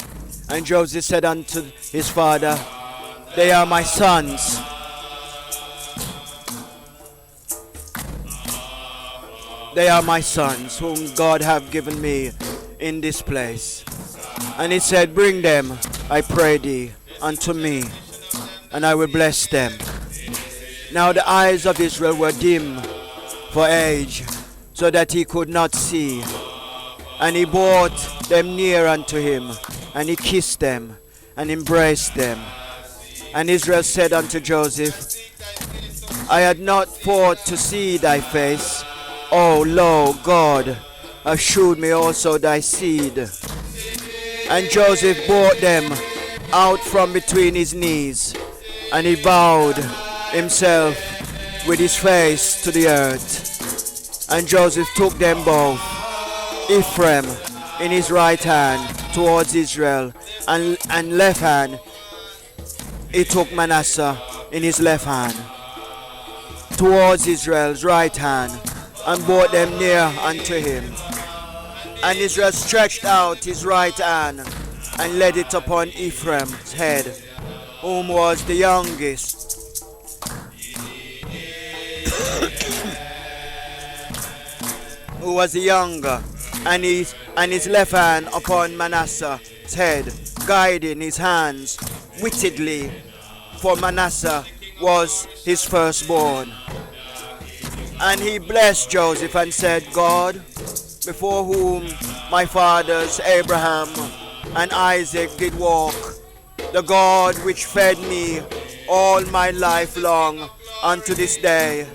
And Joseph said unto his father, They are my sons. They are my sons, whom God hath given me in this place. And he said, Bring them, I pray thee, unto me, and I will bless them. Now the eyes of Israel were dim for age, so that he could not see. And he brought them near unto him, and he kissed them, and embraced them. And Israel said unto Joseph, I had not thought to see thy face. O lo, God hath shewed me also thy seed. And Joseph brought them out from between his knees, and he bowed himself with his face to the earth. And Joseph took them both, Ephraim in his right hand towards Israel, and left hand he took Manasseh in his left hand towards Israel's right hand, and brought them near unto him. And Israel stretched out his right hand and laid it upon Ephraim's head, whom was the youngest. Who was the younger, and his left hand upon Manasseh's head, guiding his hands wittedly, for Manasseh was his firstborn. And he blessed Joseph and said, God, before whom my fathers Abraham and Isaac did walk, the God which fed me all my life long unto this day,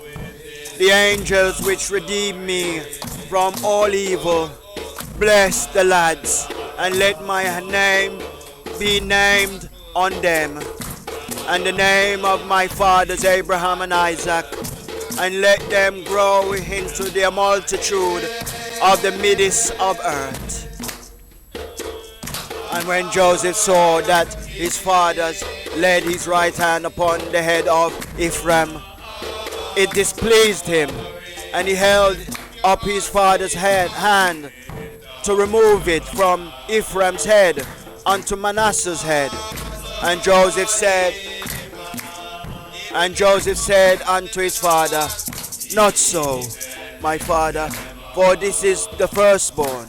the angels which redeemed me from all evil, bless the lads, and let my name be named on them, and the name of my fathers Abraham and Isaac, and let them grow into the multitude of the midst of earth. And when Joseph saw that his fathers laid his right hand upon the head of Ephraim, it displeased him, and he held up his father's hand to remove it from Ephraim's head unto Manasseh's head. And Joseph said unto his father, Not so, my father, for this is the firstborn,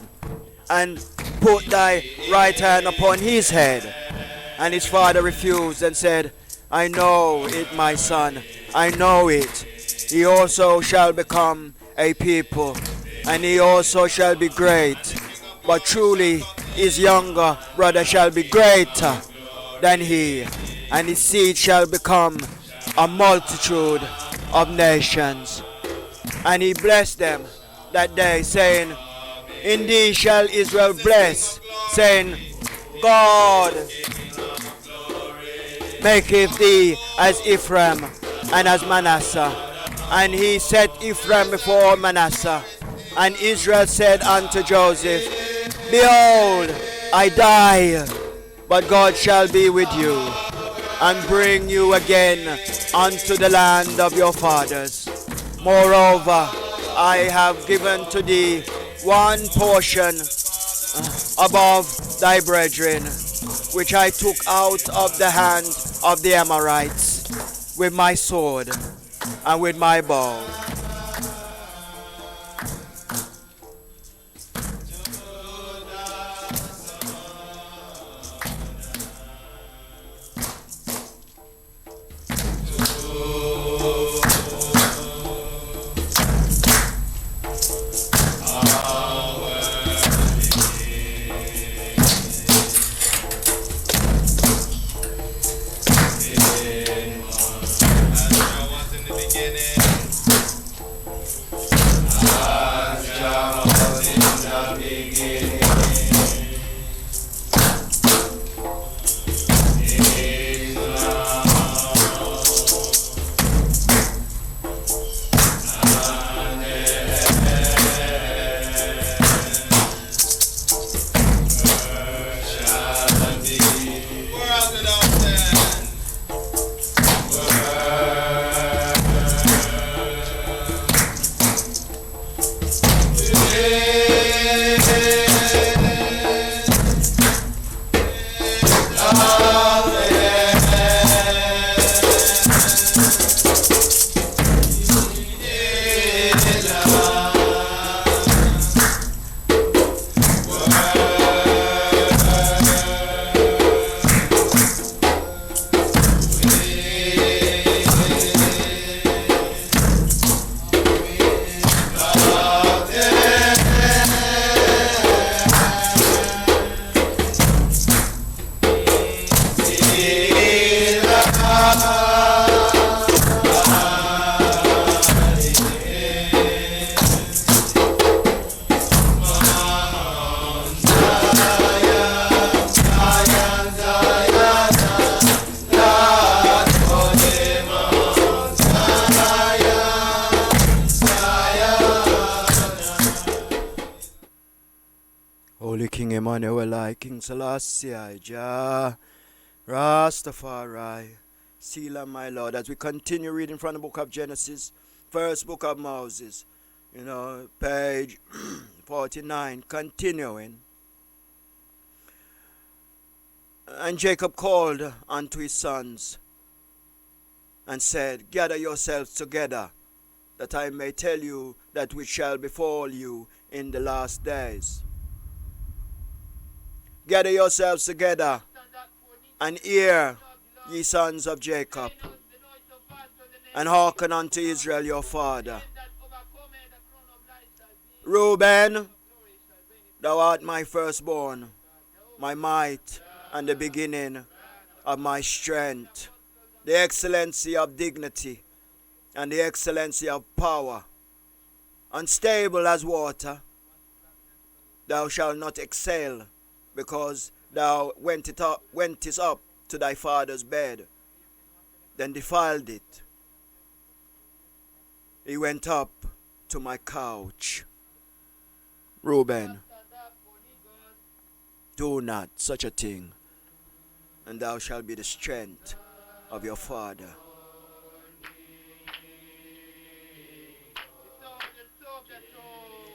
and put thy right hand upon his head. And his father refused and said, I know it, my son, I know it. He also shall become a people, and he also shall be great. But truly his younger brother shall be greater than he, and his seed shall become a multitude of nations. And he blessed them that day, saying, In thee shall Israel bless, saying, God maketh thee as Ephraim and as Manasseh. And he set Ephraim before Manasseh. And Israel said unto Joseph, Behold, I die, but God shall be with you, and bring you again unto the land of your fathers. Moreover, I have given to thee one portion above thy brethren, which I took out of the hand of the Amorites with my sword and with my bow. King Emmanuel, King Selassie, Jah, Rastafari, Selah, my Lord, as we continue reading from the book of Genesis, first book of Moses, page 49, continuing. And Jacob called unto his sons and said, gather yourselves together, that I may tell you that which shall befall you in the last days. Gather yourselves together and hear, ye sons of Jacob, and hearken unto Israel your father. Reuben, thou art my firstborn, my might, and the beginning of my strength, the excellency of dignity, and the excellency of power. Unstable as water, thou shalt not excel, because thou wentest up to thy father's bed, then defiled it. He went up to my couch. Reuben, do not such a thing, and thou shalt be the strength of your father.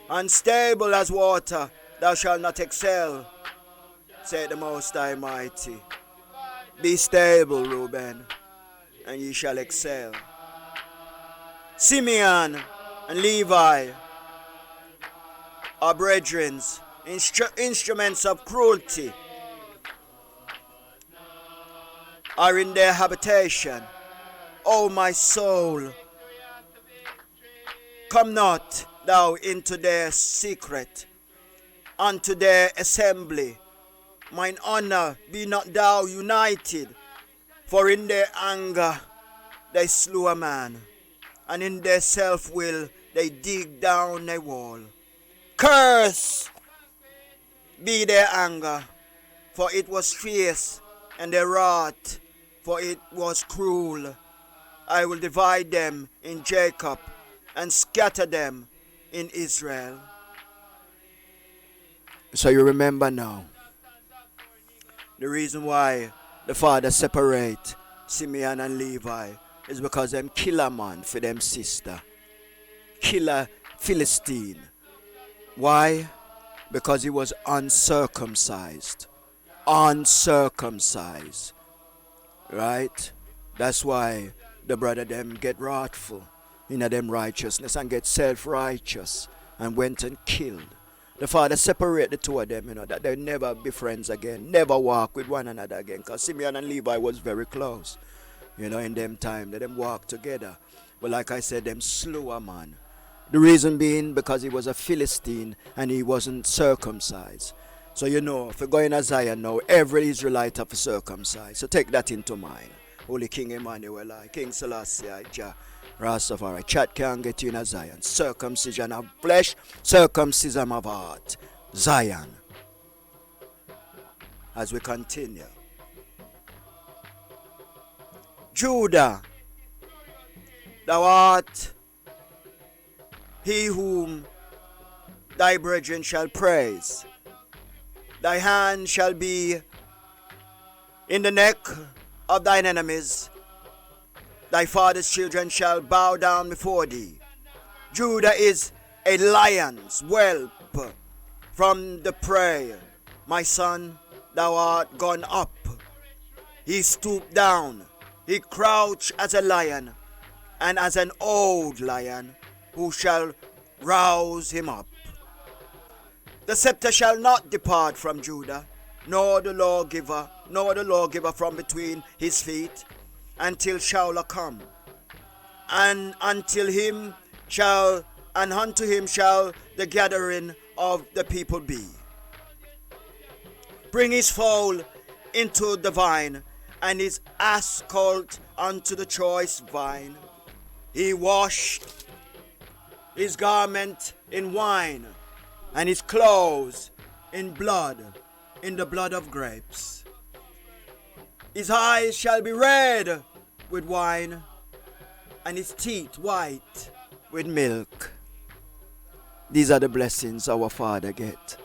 Unstable as water, thou shalt not excel, said the Most High Mighty. Be stable, Reuben, and ye shall excel. Simeon and Levi are brethren, instruments of cruelty are in their habitation. O my soul, come not thou into their secret, unto their assembly. Mine honor, be not thou united, for in their anger they slew a man, and in their self-will they dig down a wall. Curse be their anger, for it was fierce, and their wrath, for it was cruel. I will divide them in Jacob, and scatter them in Israel. So you remember now, the reason why the father separate Simeon and Levi is because them kill a man for them sister. Kill a Philistine. Why? Because he was uncircumcised. Uncircumcised. Right? That's why the brother them get wrathful in them righteousness and get self-righteous and went and killed. The father separate the two of them, that they never be friends again, never walk with one another again. Because Simeon and Levi was very close, in them time. They them walk together. But like I said, them slew a man. The reason being because he was a Philistine and he wasn't circumcised. So if you go in Zion now, every Israelite have to circumcise. So take that into mind. Holy King Emmanuel, King Selassie, Jah, Rastafari. Chat can't get you in Zion. Circumcision of flesh, circumcision of heart. Zion. As we continue. Judah, thou art he whom thy brethren shall praise. Thy hand shall be in the neck of thine enemies. Thy father's children shall bow down before thee. Judah is a lion's whelp from the prey. My son, thou art gone up. He stooped down. He crouched as a lion, and as an old lion, who shall rouse him up. The scepter shall not depart from Judah, nor the lawgiver from between his feet, until Shaul come. And unto him shall the gathering of the people be. Bring his foal into the vine, and his ass colt unto the choice vine. He washed his garment in wine, and his clothes in the blood of grapes. His eyes shall be red with wine, and his teeth white with milk. These are the blessings our Father get.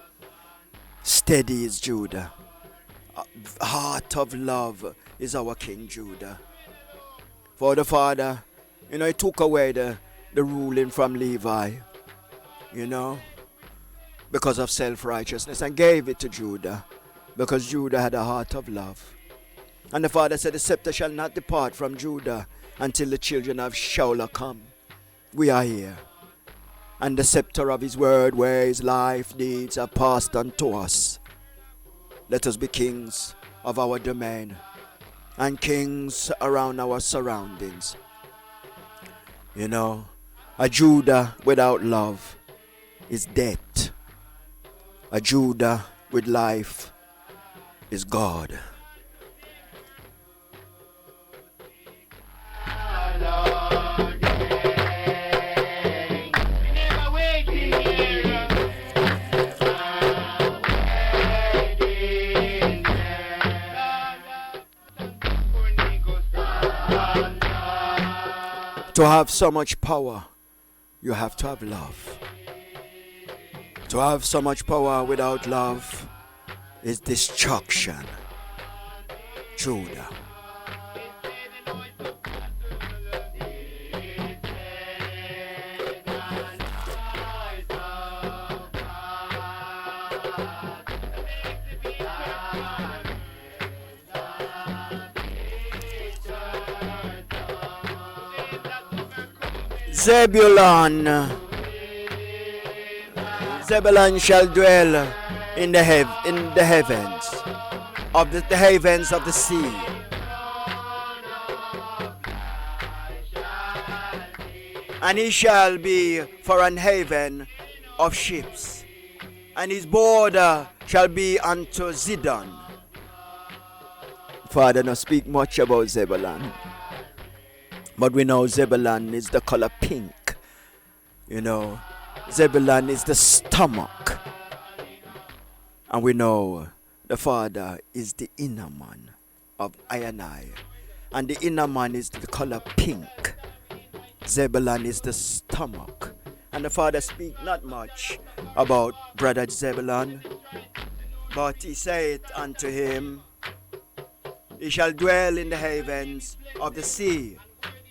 Steady is Judah. Heart of love is our King Judah. For the Father, he took away the ruling from Levi, you know, because of self-righteousness, and gave it to Judah because Judah had a heart of love. And the Father said, the scepter shall not depart from Judah until the children of Shaul come. We are here. And the scepter of his word, ways, life, deeds are passed unto us. Let us be kings of our domain and kings around our surroundings. A Judah without love is death. A Judah with life is God. To have so much power, you have to have love. To have so much power without love is destruction. Judah. Zebulun shall dwell in the heavens of the heavens of the sea. And he shall be for an haven of ships, and his border shall be unto Zidon. Father, not speak much about Zebulun, but we know Zebulun is the color pink. Zebulun is the stomach. And we know the Father is the inner man of Antony. And the inner man is the color pink. Zebulun is the stomach. And the Father speak not much about brother Zebulun, but he said unto him, he shall dwell in the havens of the sea,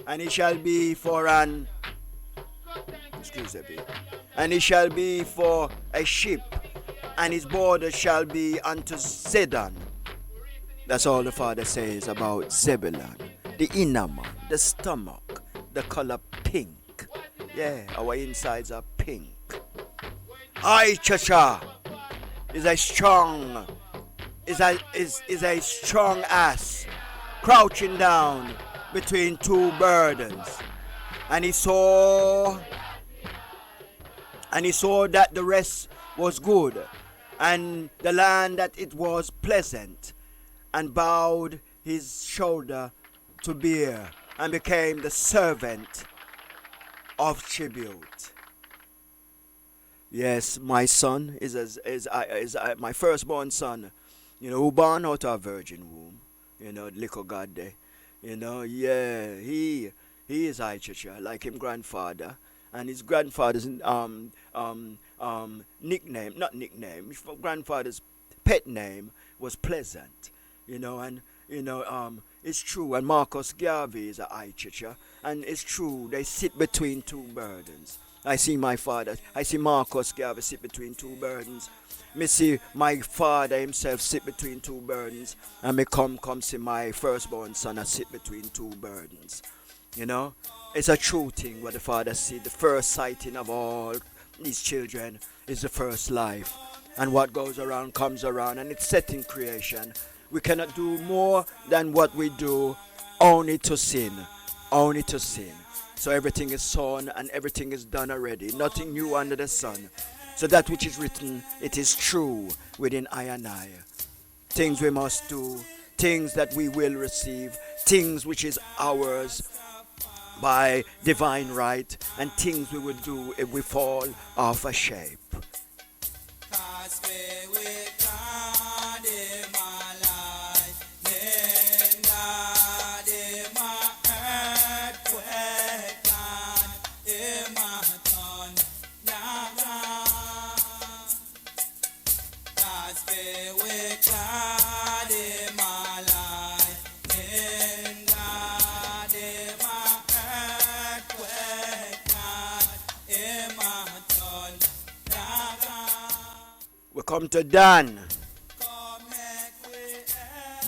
and he shall be for and he shall be for a ship, and his border shall be unto Zidon. That's all the Father says about Zebulun, the inner man, the stomach, the color pink. Yeah, our insides are pink. I, Chacha, is a strong ass crouching down between two burdens, and he saw that the rest was good, and the land that it was pleasant, and bowed his shoulder to bear, and became the servant of tribute. Yes, my son is my firstborn son, who born out of a virgin womb, the little God there, yeah, he is Aichacha, like him grandfather, and his grandfather's grandfather's pet name was Pleasant, it's true, and Marcus Garvey is a Aichacha, and it's true, they sit between two burdens. I see Marcus Garvey sit between two burdens. Me see my father himself sit between two burdens, and me come see my firstborn son and sit between two burdens. It's a true thing what the Father said. The first sighting of all these children is the first life, and what goes around comes around, and it's set in creation. We cannot do more than what we do, only to sin. So everything is sown and everything is done already. Nothing new under the sun. So that which is written, it is true within I and I. Things we must do, things that we will receive, things which is ours by divine right, and things we will do if we fall off a shape. come to Dan.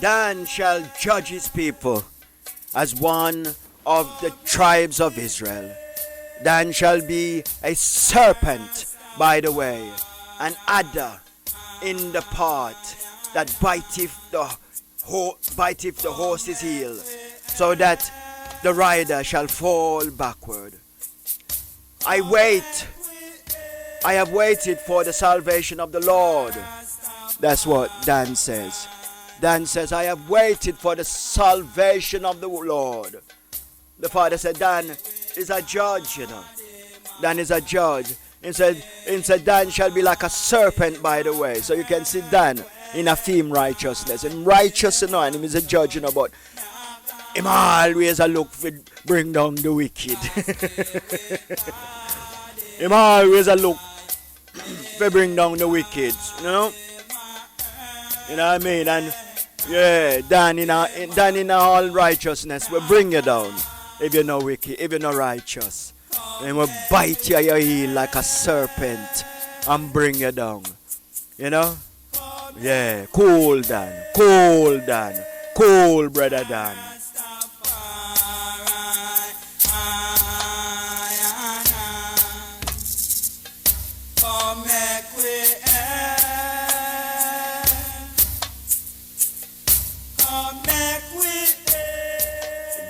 Dan shall judge his people as one of the tribes of Israel. Dan shall be a serpent by the way, an adder in the part that biteth the horse's heel, so that the rider shall fall backward. I have waited for the salvation of the Lord. That's what Dan says. Dan says, I have waited for the salvation of the Lord. The father said, Dan is a judge, you know. Dan is a judge. He said, Dan shall be like a serpent by the way. So you can see Dan in a theme righteousness. And righteous, you know, and him is a judge, you know, but him always a look for bring down the wicked. Him always a look for bring down the wicked, you know? You know what I mean? And yeah, Dan in all righteousness will bring you down if you're not wicked, if you're not righteous. And will bite you at your heel like a serpent and bring you down. You know? Yeah, cool Dan, cool Dan, cool brother Dan.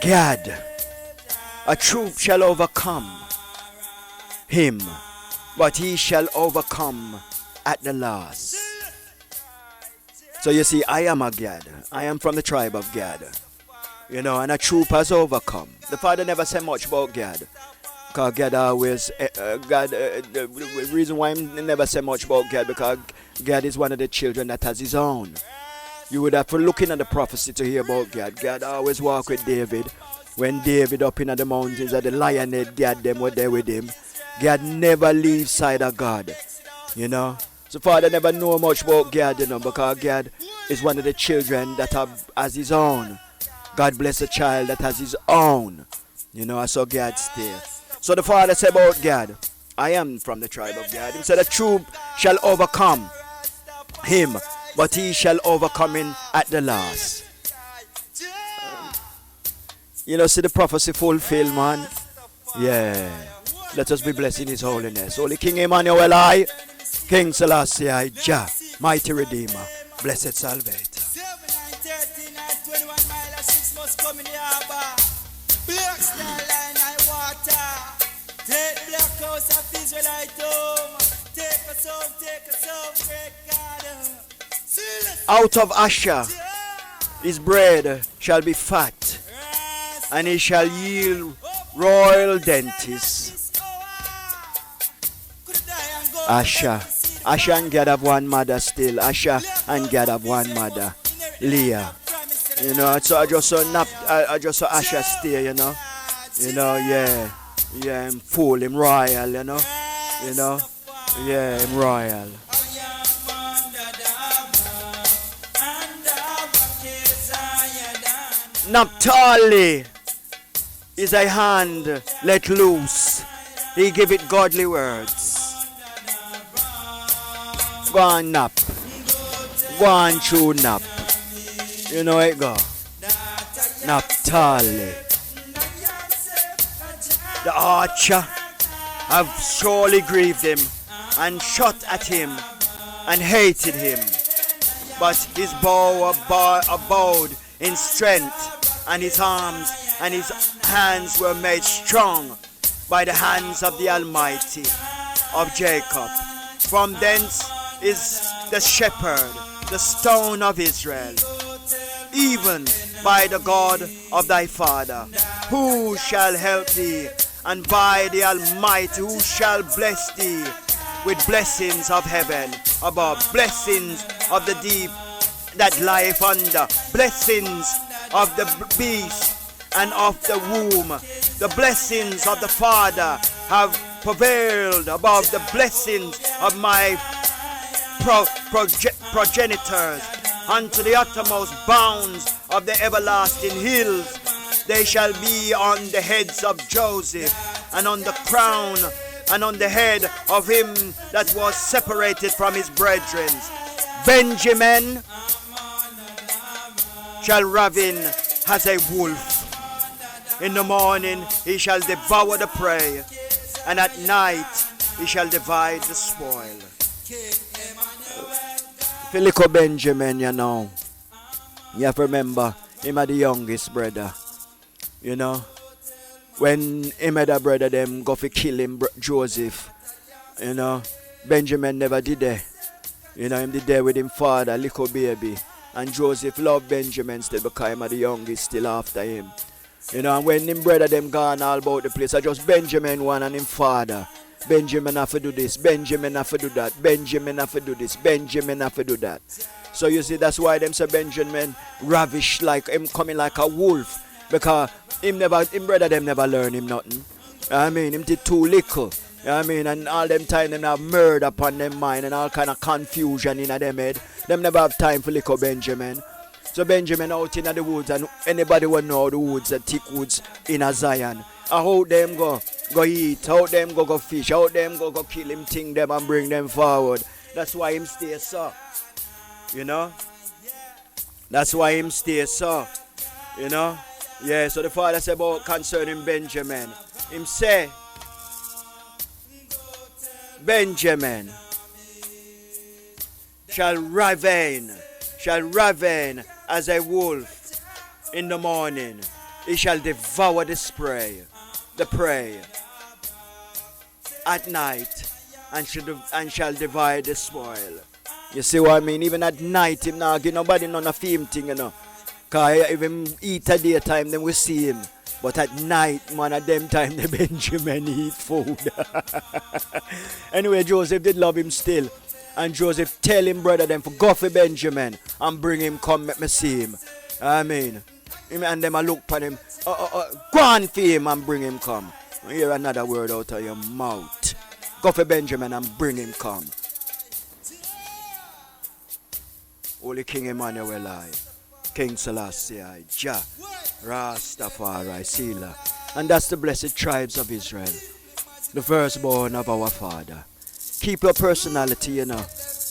Gad, a troop shall overcome him, but he shall overcome at the last. So you see, I am a Gad. I am from the tribe of Gad. You know, and a troop has overcome. The father never said much about Gad. Because Gad always, the reason why he never said much about Gad, because Gad is one of the children that has his own. You would have to look in at the prophecy to hear about Gad. Gad always walk with David. When David up in the mountains at the lionhead, Gad them were there with him. Gad never leaves side of God. You know. So father never know much about Gad, you know, because Gad is one of the children that has his own. God bless a child that has his own. You know, I saw Gad stay. So the father said about Gad, I am from the tribe of Gad. He said, a troop shall overcome him, but he shall overcome him at the last. You know, see the prophecy fulfilled, man. Yeah. Let us be blessed in his holiness. Holy King Emmanuel, I, King Selassie, I, Jah, mighty Redeemer, blessed Salvator. Out of Asher his bread shall be fat, and he shall yield royal dentists. Asher and Gad have one mother still. Asher and Gad have one mother, Leah. You know, so I just saw Asher stay. You know, yeah, him fool, him royal. You know, yeah, him royal. Naphtali is a hand let loose. He give it godly words. Go on nap. Go on chew nap. You know it go. Naphtali. The archer have surely grieved him and shot at him and hated him. But his bow abode in strength, and his arms and his hands were made strong by the hands of the Almighty of Jacob. From thence is the shepherd, the stone of Israel, even by the God of thy father, who shall help thee, and by the Almighty, who shall bless thee with blessings of heaven above, blessings of the deep that lieth under, blessings of the beast and of the womb. The blessings of the Father have prevailed above the blessings of my progenitors unto the uttermost bounds of the everlasting hills. They shall be on the heads of Joseph, and on the crown and on the head of him that was separated from his brethren. Benjamin shall ravin as a wolf. In the morning he shall devour the prey, and at night he shall divide the spoil. Philico Benjamin, you know, you have to remember, him are the youngest brother. You know, when him and the brother them go for kill him, Joseph, you know, Benjamin never did that. You know, him did there with him father, little baby. And Joseph loved Benjamin still because him are the youngest still after him. You know, and when him brother them gone all about the place, I just Benjamin one and him father. Benjamin have to do this, Benjamin have to do that, Benjamin have to do this, Benjamin have to do that. So you see, that's why them say Benjamin ravish like him coming like a wolf. Because him brother them never learn him nothing. I mean, him did too little. I mean, and all them time them have murder upon them mind and all kind of confusion in them head. Them never have time for little Benjamin. So Benjamin out in the woods, and anybody will know the woods, the thick woods in a Zion. How them go eat, how them go fish, how them go kill him, ting them and bring them forward. That's why him stay so. You know? That's why him stay so. You know? Yeah, so the father said about concerning Benjamin. Him say, Benjamin shall ravin as a wolf in the morning. He shall devour the prey at night, and shall divide the spoil. You see what I mean? Even at night, him not give nobody none of him thing, you know. Because if him eat at daytime, then we see him. But at night, man, at them time, the Benjamin eat food. Anyway, Joseph did love him still. And Joseph tell him, brother, them for go for Benjamin and bring him, come, let me see him. I mean, him and them I look upon him, go on for him and bring him come. Hear another word out of your mouth. Go for Benjamin and bring him come. Holy King Emmanuel I, King Selassie I, Jah, Rastafari, Sila. And that's the blessed tribes of Israel, the firstborn of our Father. Keep your personality, you know.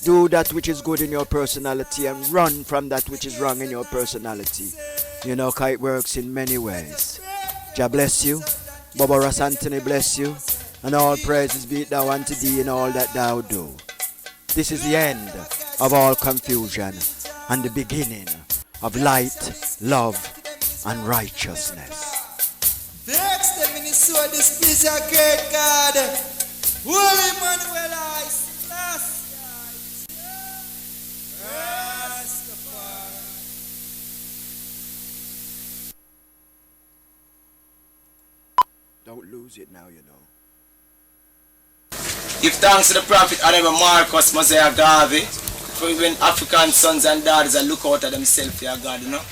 Do that which is good in your personality and run from that which is wrong in your personality. You know, because it works in many ways. Jah bless you. Bobo Antony bless you. And all praises be thou unto thee in all that thou do. This is the end of all confusion and the beginning of light, love, and righteousness. Next them in the soul displease your great God. Holy Emmanuel I, Don't lose it now, you know. give thanks to the prophet Honorable Marcus Mosiah Garvey for when African sons and daughters are look out at themselves for God, you know.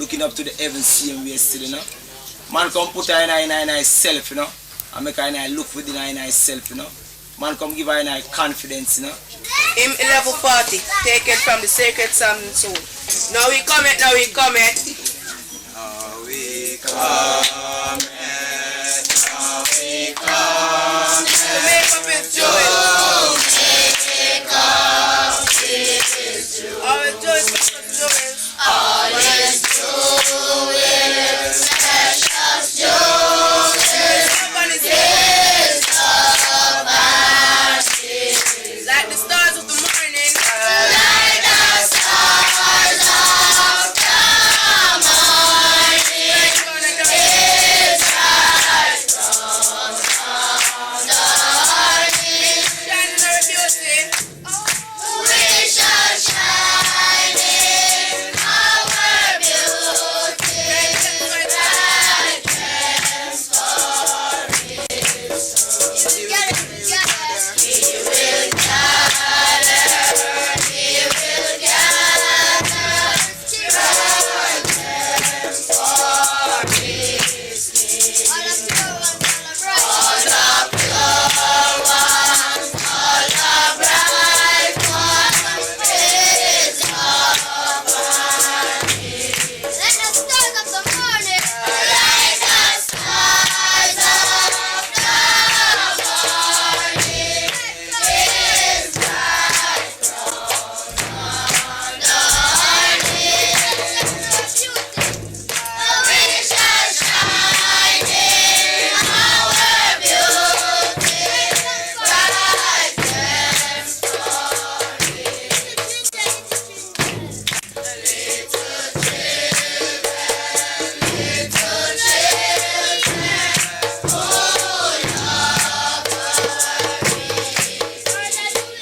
Looking up to the heavens, seeing we are still, you know. Man come put her in self, you know. And make her look within her self, you know. Man come give her confidence, you know. Him 1140, taken from the sacred psalm and soul. Now we come it, now we come it. Now we come it, now we come it. To make up his jewel. All his jewels, precious jewels. All his jewels, precious jewels, his love and peace. Like the stars of the morning. Like the stars of the morning, his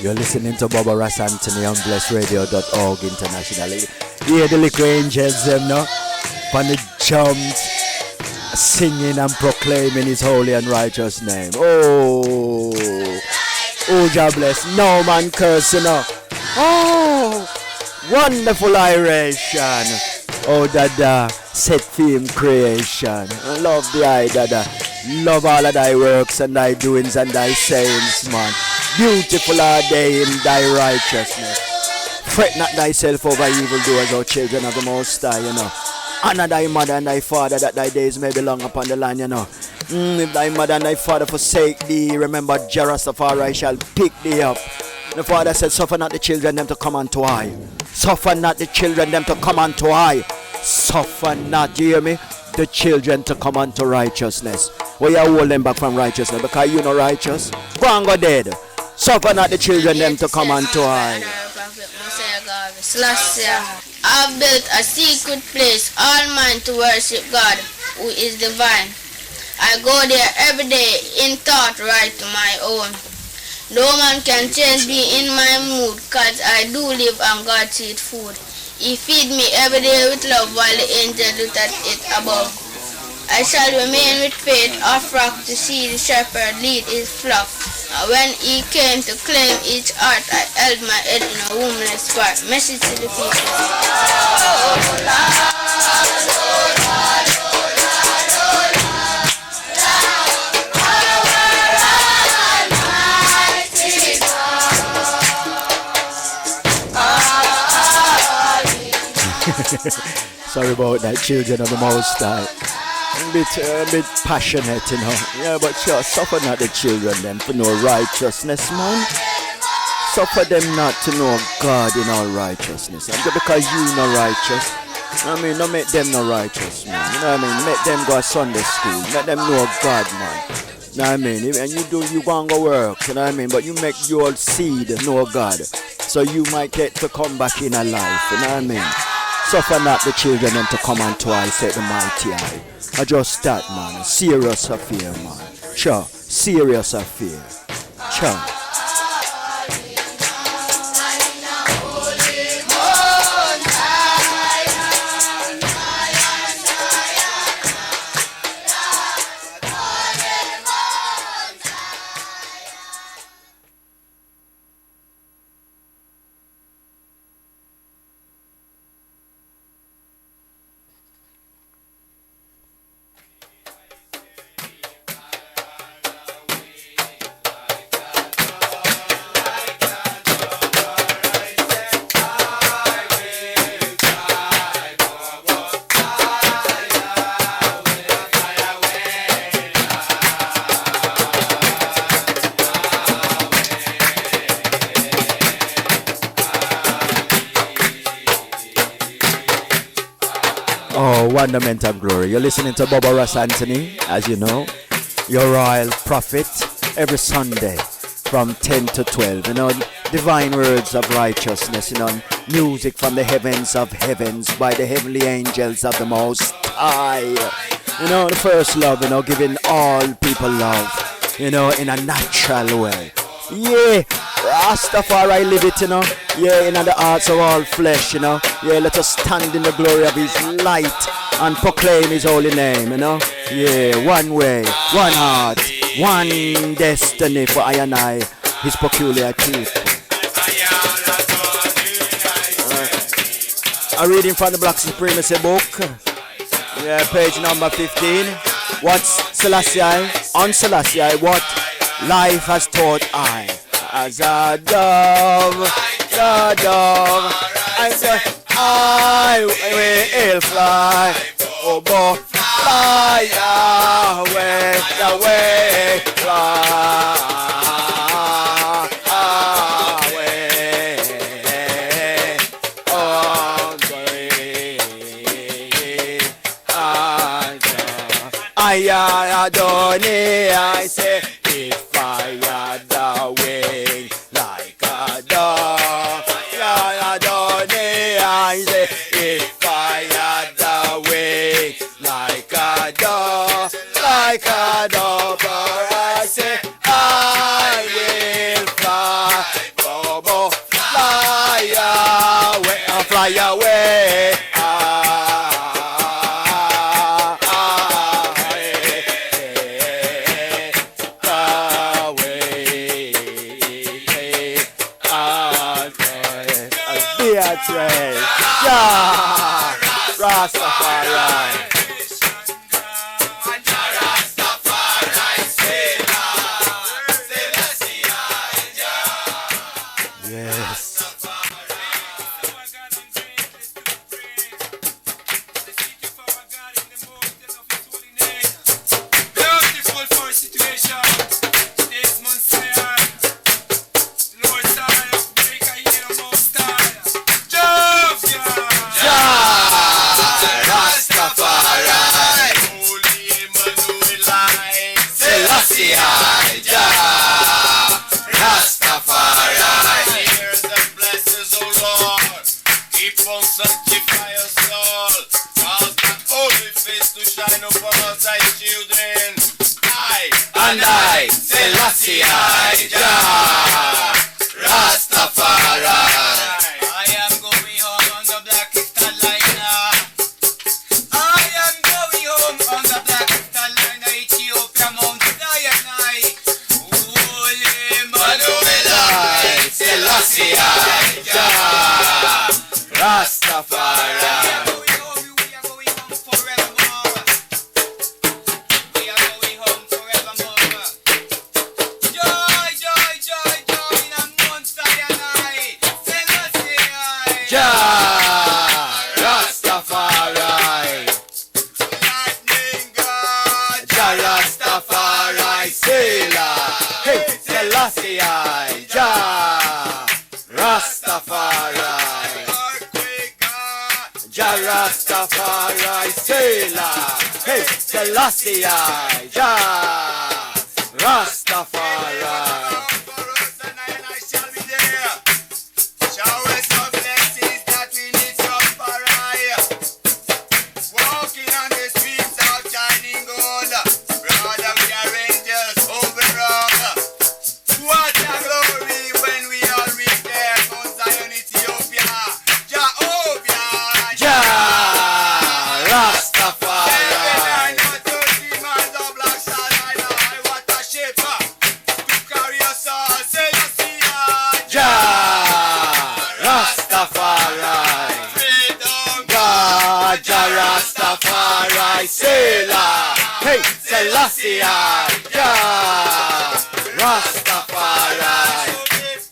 You're listening to Bobo Antony on blessradio.org internationally. Hear the little angels, them, no? On the drums, singing and proclaiming his holy and righteous name. Oh, God bless. No man curse, you know. Oh, wonderful iration. Oh, Dada, set theme creation. I love the eye, Dada. Love all of thy works and thy doings and thy sayings, man. Beautiful are they in thy righteousness. Fret not thyself over evildoers, O children of the Most High, you know. Honor thy mother and thy father, that thy days may be long upon the land, you know. If thy mother and thy father forsake thee, remember Jerastafari shall pick thee up. The father said, suffer not the children them to come unto I. Suffer not the children them to come unto I. Suffer not, you hear me? The children to come unto righteousness. Well, you hold them back from righteousness because you know righteous. Go and go dead. Suffer not the children them to come unto I. I've built a secret place, all mine to worship God, who is divine. I go there every day in thought right to my own. No man can change me in my mood, cause I do live on God's eat food. He feed me every day with love while the angel look at it above. I shall remain with faith of rock to see the shepherd lead his flock. When he came to claim each heart, I held my head in a womanless spot. Message to the people. Sorry about that, children of the Most High. A bit passionate, you know. Yeah, but sure, suffer not the children them for no righteousness, man. Suffer them not to know God in all righteousness. And just because you know righteous, I mean, don't make them no righteous, man. You know what I mean? Make them go to Sunday school. Make them know God, man. You know what I mean? And you go and go work, you know what I mean? But you make your seed know God. So you might get to come back in a life, you know what I mean? Suffer not the children them to come unto I, said the mighty I. I just that, man. Serious affair, man. Sure. Serious affair. Sure. Wonderment of glory. You're listening to Bobo Antony, as you know, your royal prophet, every Sunday from 10 to 12. You know, divine words of righteousness, you know, music from the heavens of heavens by the heavenly angels of the Most High. You know, the first love, you know, giving all people love, you know, in a natural way. Yeah, Rastafari live it, you know. Yeah, in the hearts of all flesh, you know. Yeah, let us stand in the glory of his light and proclaim his holy name, you know. Yeah, one way, one heart, one destiny for I and I, his peculiar people. A reading from the Black Supremacy book. Yeah, page number 15. What's Selassie? On Selassie, what life has taught I. As a dove, I will fly, Bobo, fly away, fly away, I Antony, I say, if I had the wing like a dove, Antony, I say, if I had the wing like a dove, I say, I will fly. That's right. Jah Rastafari. Yes. I, Selassie, Jah Rastafari. I am going home on the black Stalina. I am going home on the black Stalina, Ethiopia, Mount Sinai. Holy Manuel, Selassie, Jah Rastafari. Selassie, Jah Rastafari, Jah Rastafari, Sailor. Hey, Selassie, Jah Rastafari. Sailor, hey, Selassie, Jah Rastafari.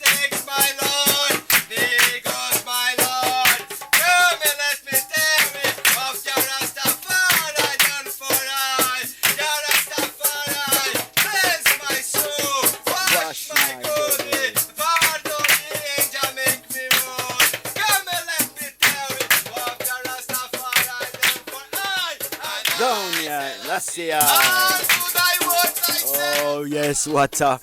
Thanks, my Lord, big God, my Lord. Tell me, let me tell me of Jah Rastafari done for I. Jah Rastafari, cleanse my soul, wash my body, pardon the angel, make me whole. Come and let me tell me of Jah Rastafari done for I. Down here, let's see. Oh yes, what a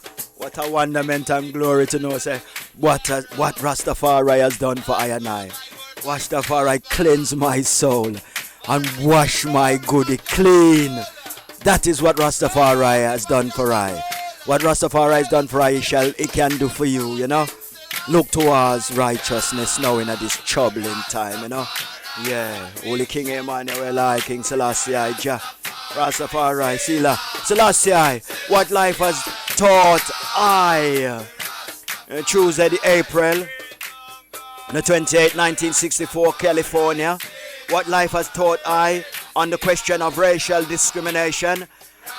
wonderment and glory to know. Say what Rastafari has done for I and I. Rastafari cleanse my soul and wash my goody clean. That is what Rastafari has done for I. What Rastafari has done for I, he can do for you. You know. Look towards righteousness now in this troubling time. You know. Yeah, Holy King Emmanuel, King Selassie, Jah Rastafari, Selassie, what life has taught I. Tuesday, the April, the 28th, 1964, California. What life has taught I on the question of racial discrimination.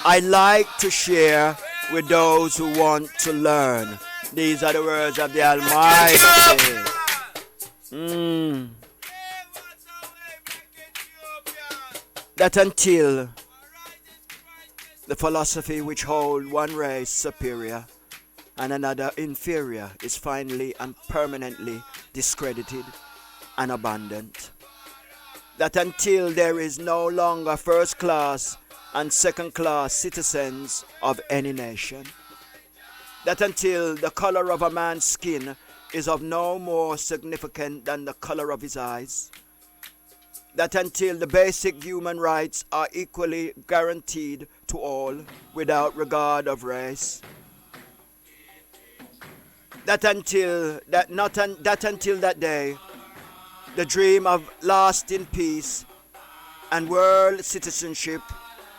I like to share with those who want to learn. These are the words of the Almighty. That until the philosophy which hold one race superior and another inferior is finally and permanently discredited and abandoned. That until there is no longer first class and second class citizens of any nation. That until the color of a man's skin is of no more significance than the color of his eyes. That until the basic human rights are equally guaranteed to all without regard of race. That until that day, the dream of lasting peace and world citizenship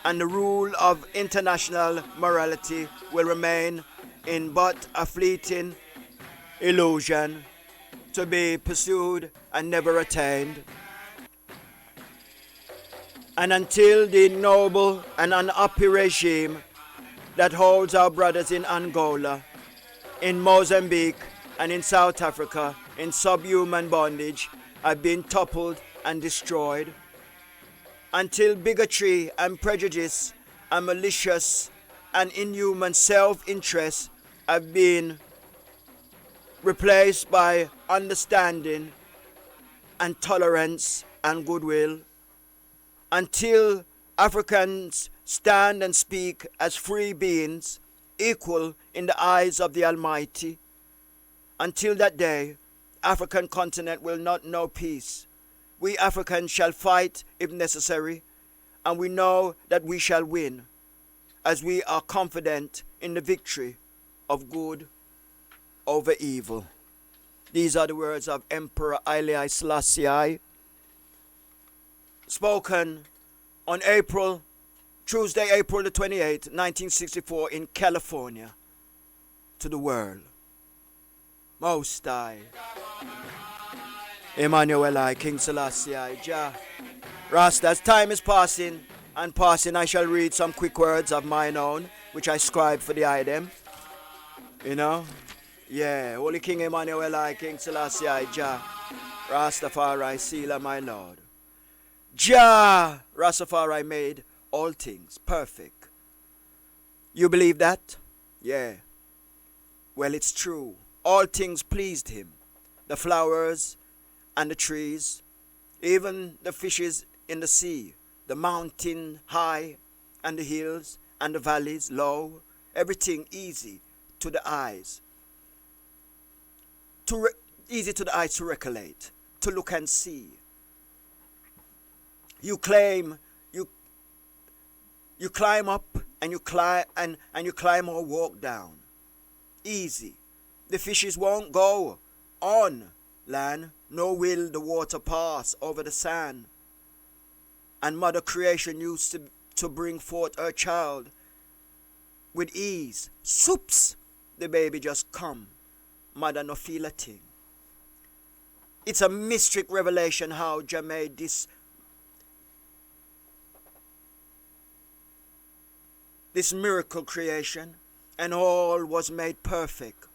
and the rule of international morality will remain in but a fleeting illusion to be pursued and never attained. And until the noble and unhappy regime that holds our brothers in Angola, in Mozambique, and in South Africa in subhuman bondage have been toppled and destroyed, until bigotry and prejudice and malicious and inhuman self-interest have been replaced by understanding and tolerance and goodwill, until Africans stand and speak as free beings, equal in the eyes of the Almighty. Until that day, African continent will not know peace. We Africans shall fight if necessary, and we know that we shall win, as we are confident in the victory of good over evil. These are the words of Emperor Haile Selassie, spoken on Tuesday, April the 28th, 1964 in California, to the world. Most High, Emmanuel I, King Selassie I, Jah. Rasta, as time is passing, I shall read some quick words of mine own, which I scribe for the item. You know? Yeah, Holy King Emmanuel I, King Selassie I, Jah. Rastafari, Sealer, my Lord. Jah, Rastafari made all things perfect. You believe that? Yeah. Well, it's true. All things pleased him. The flowers and the trees, even the fishes in the sea, the mountain high and the hills and the valleys low, everything easy to the eyes. Easy to the eyes to recollect, to look and see. You climb up and you climb or walk down. Easy. The fishes won't go on land, nor will the water pass over the sand. And Mother Creation used to bring forth her child with ease. Soups, the baby just come. Mother no feel a thing. It's a mystic revelation how Jah made this miracle creation, and all was made perfect,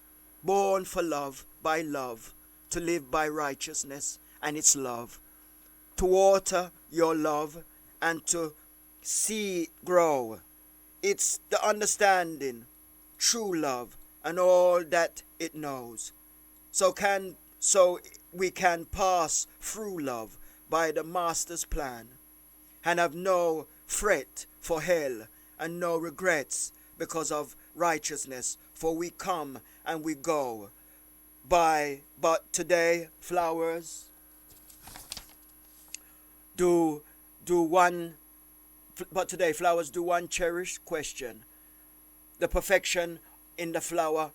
born for love, by love, to live by righteousness and its love, to water your love and to see grow. It's the understanding, true love, and all that it knows. So we can pass through love by the Master's plan, and have no fret for hell and no regrets because of righteousness, for we come and we go by. But today flowers do one cherished question. The perfection in the flower,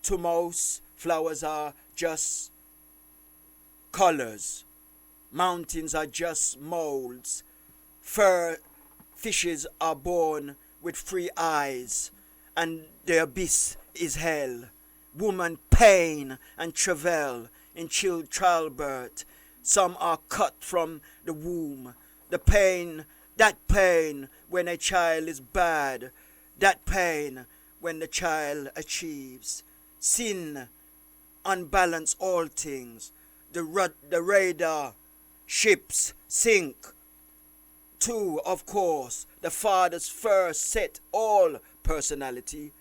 to most flowers are just colors, mountains are just molds, fishes are born with free eyes, and the abyss is hell. Woman pain and travail in childbirth. Some are cut from the womb. That pain when a child is bad. That pain when the child achieves. Sin unbalance all things. The radar ships sink. Two, of course, the Father's first set all personality,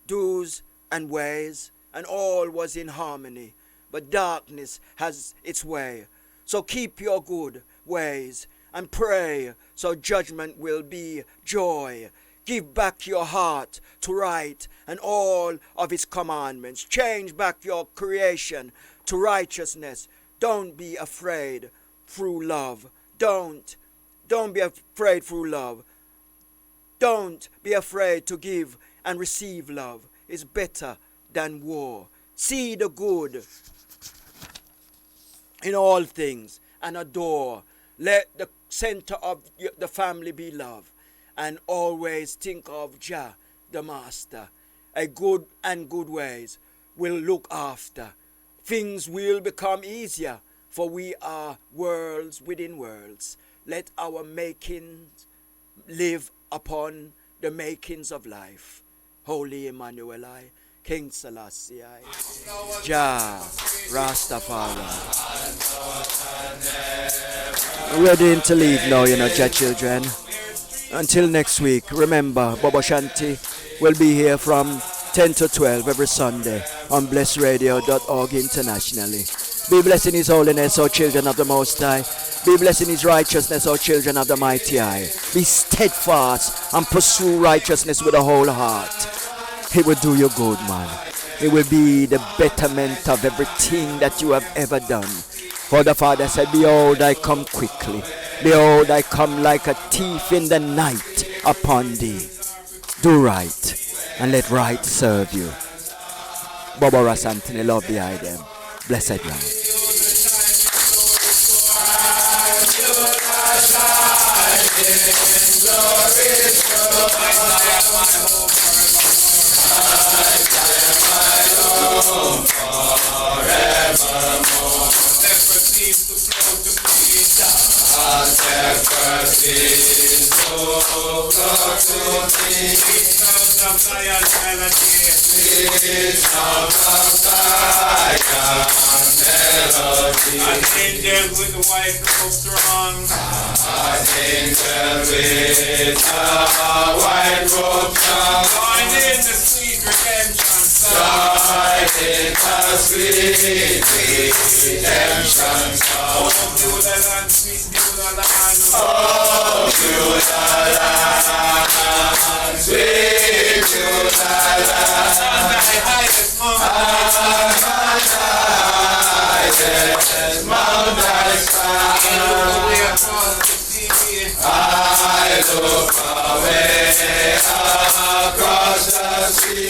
do's and ways, and all was in harmony. But darkness has its way. So keep your good ways and pray, so judgment will be joy. Give back your heart to right and all of his commandments. Change back your creation to righteousness. Don't be afraid through love. Don't be afraid through love. Don't be afraid to give and receive love. It's better than war. See the good in all things and adore. Let the center of the family be love. And always think of Jah, the Master. A good and good ways will look after. things will become easier, for we are worlds within worlds. Let our makings live upon the makings of life. Holy Emmanuel, King Selassie, Jah, Rastafari. Ready to leave now, Jah children. Until next week, remember, Bobo Shanti will be here from 10 to 12 every Sunday on blessradio.org internationally. Be blessed in His holiness, O children of the Most High. Be blessed in His righteousness, O children of the Mighty High. Be steadfast and pursue righteousness with a whole heart. It will do you good, man. It will be the betterment of everything that you have ever done. For the Father said, behold, I come quickly. Behold, I come like a thief in the night upon thee. Do right, and let right serve you. Bobo Ras Antony, love behind them. Blessed love. An angel with a white robe strong. An angel with a white robe strong. Join in the sweet redemption song. Join in the sweet redemption song. Oh, beautiful land, sweet beautiful land. Oh, beautiful land, sweet beautiful land. On thy highest mountain, I look away across the sea.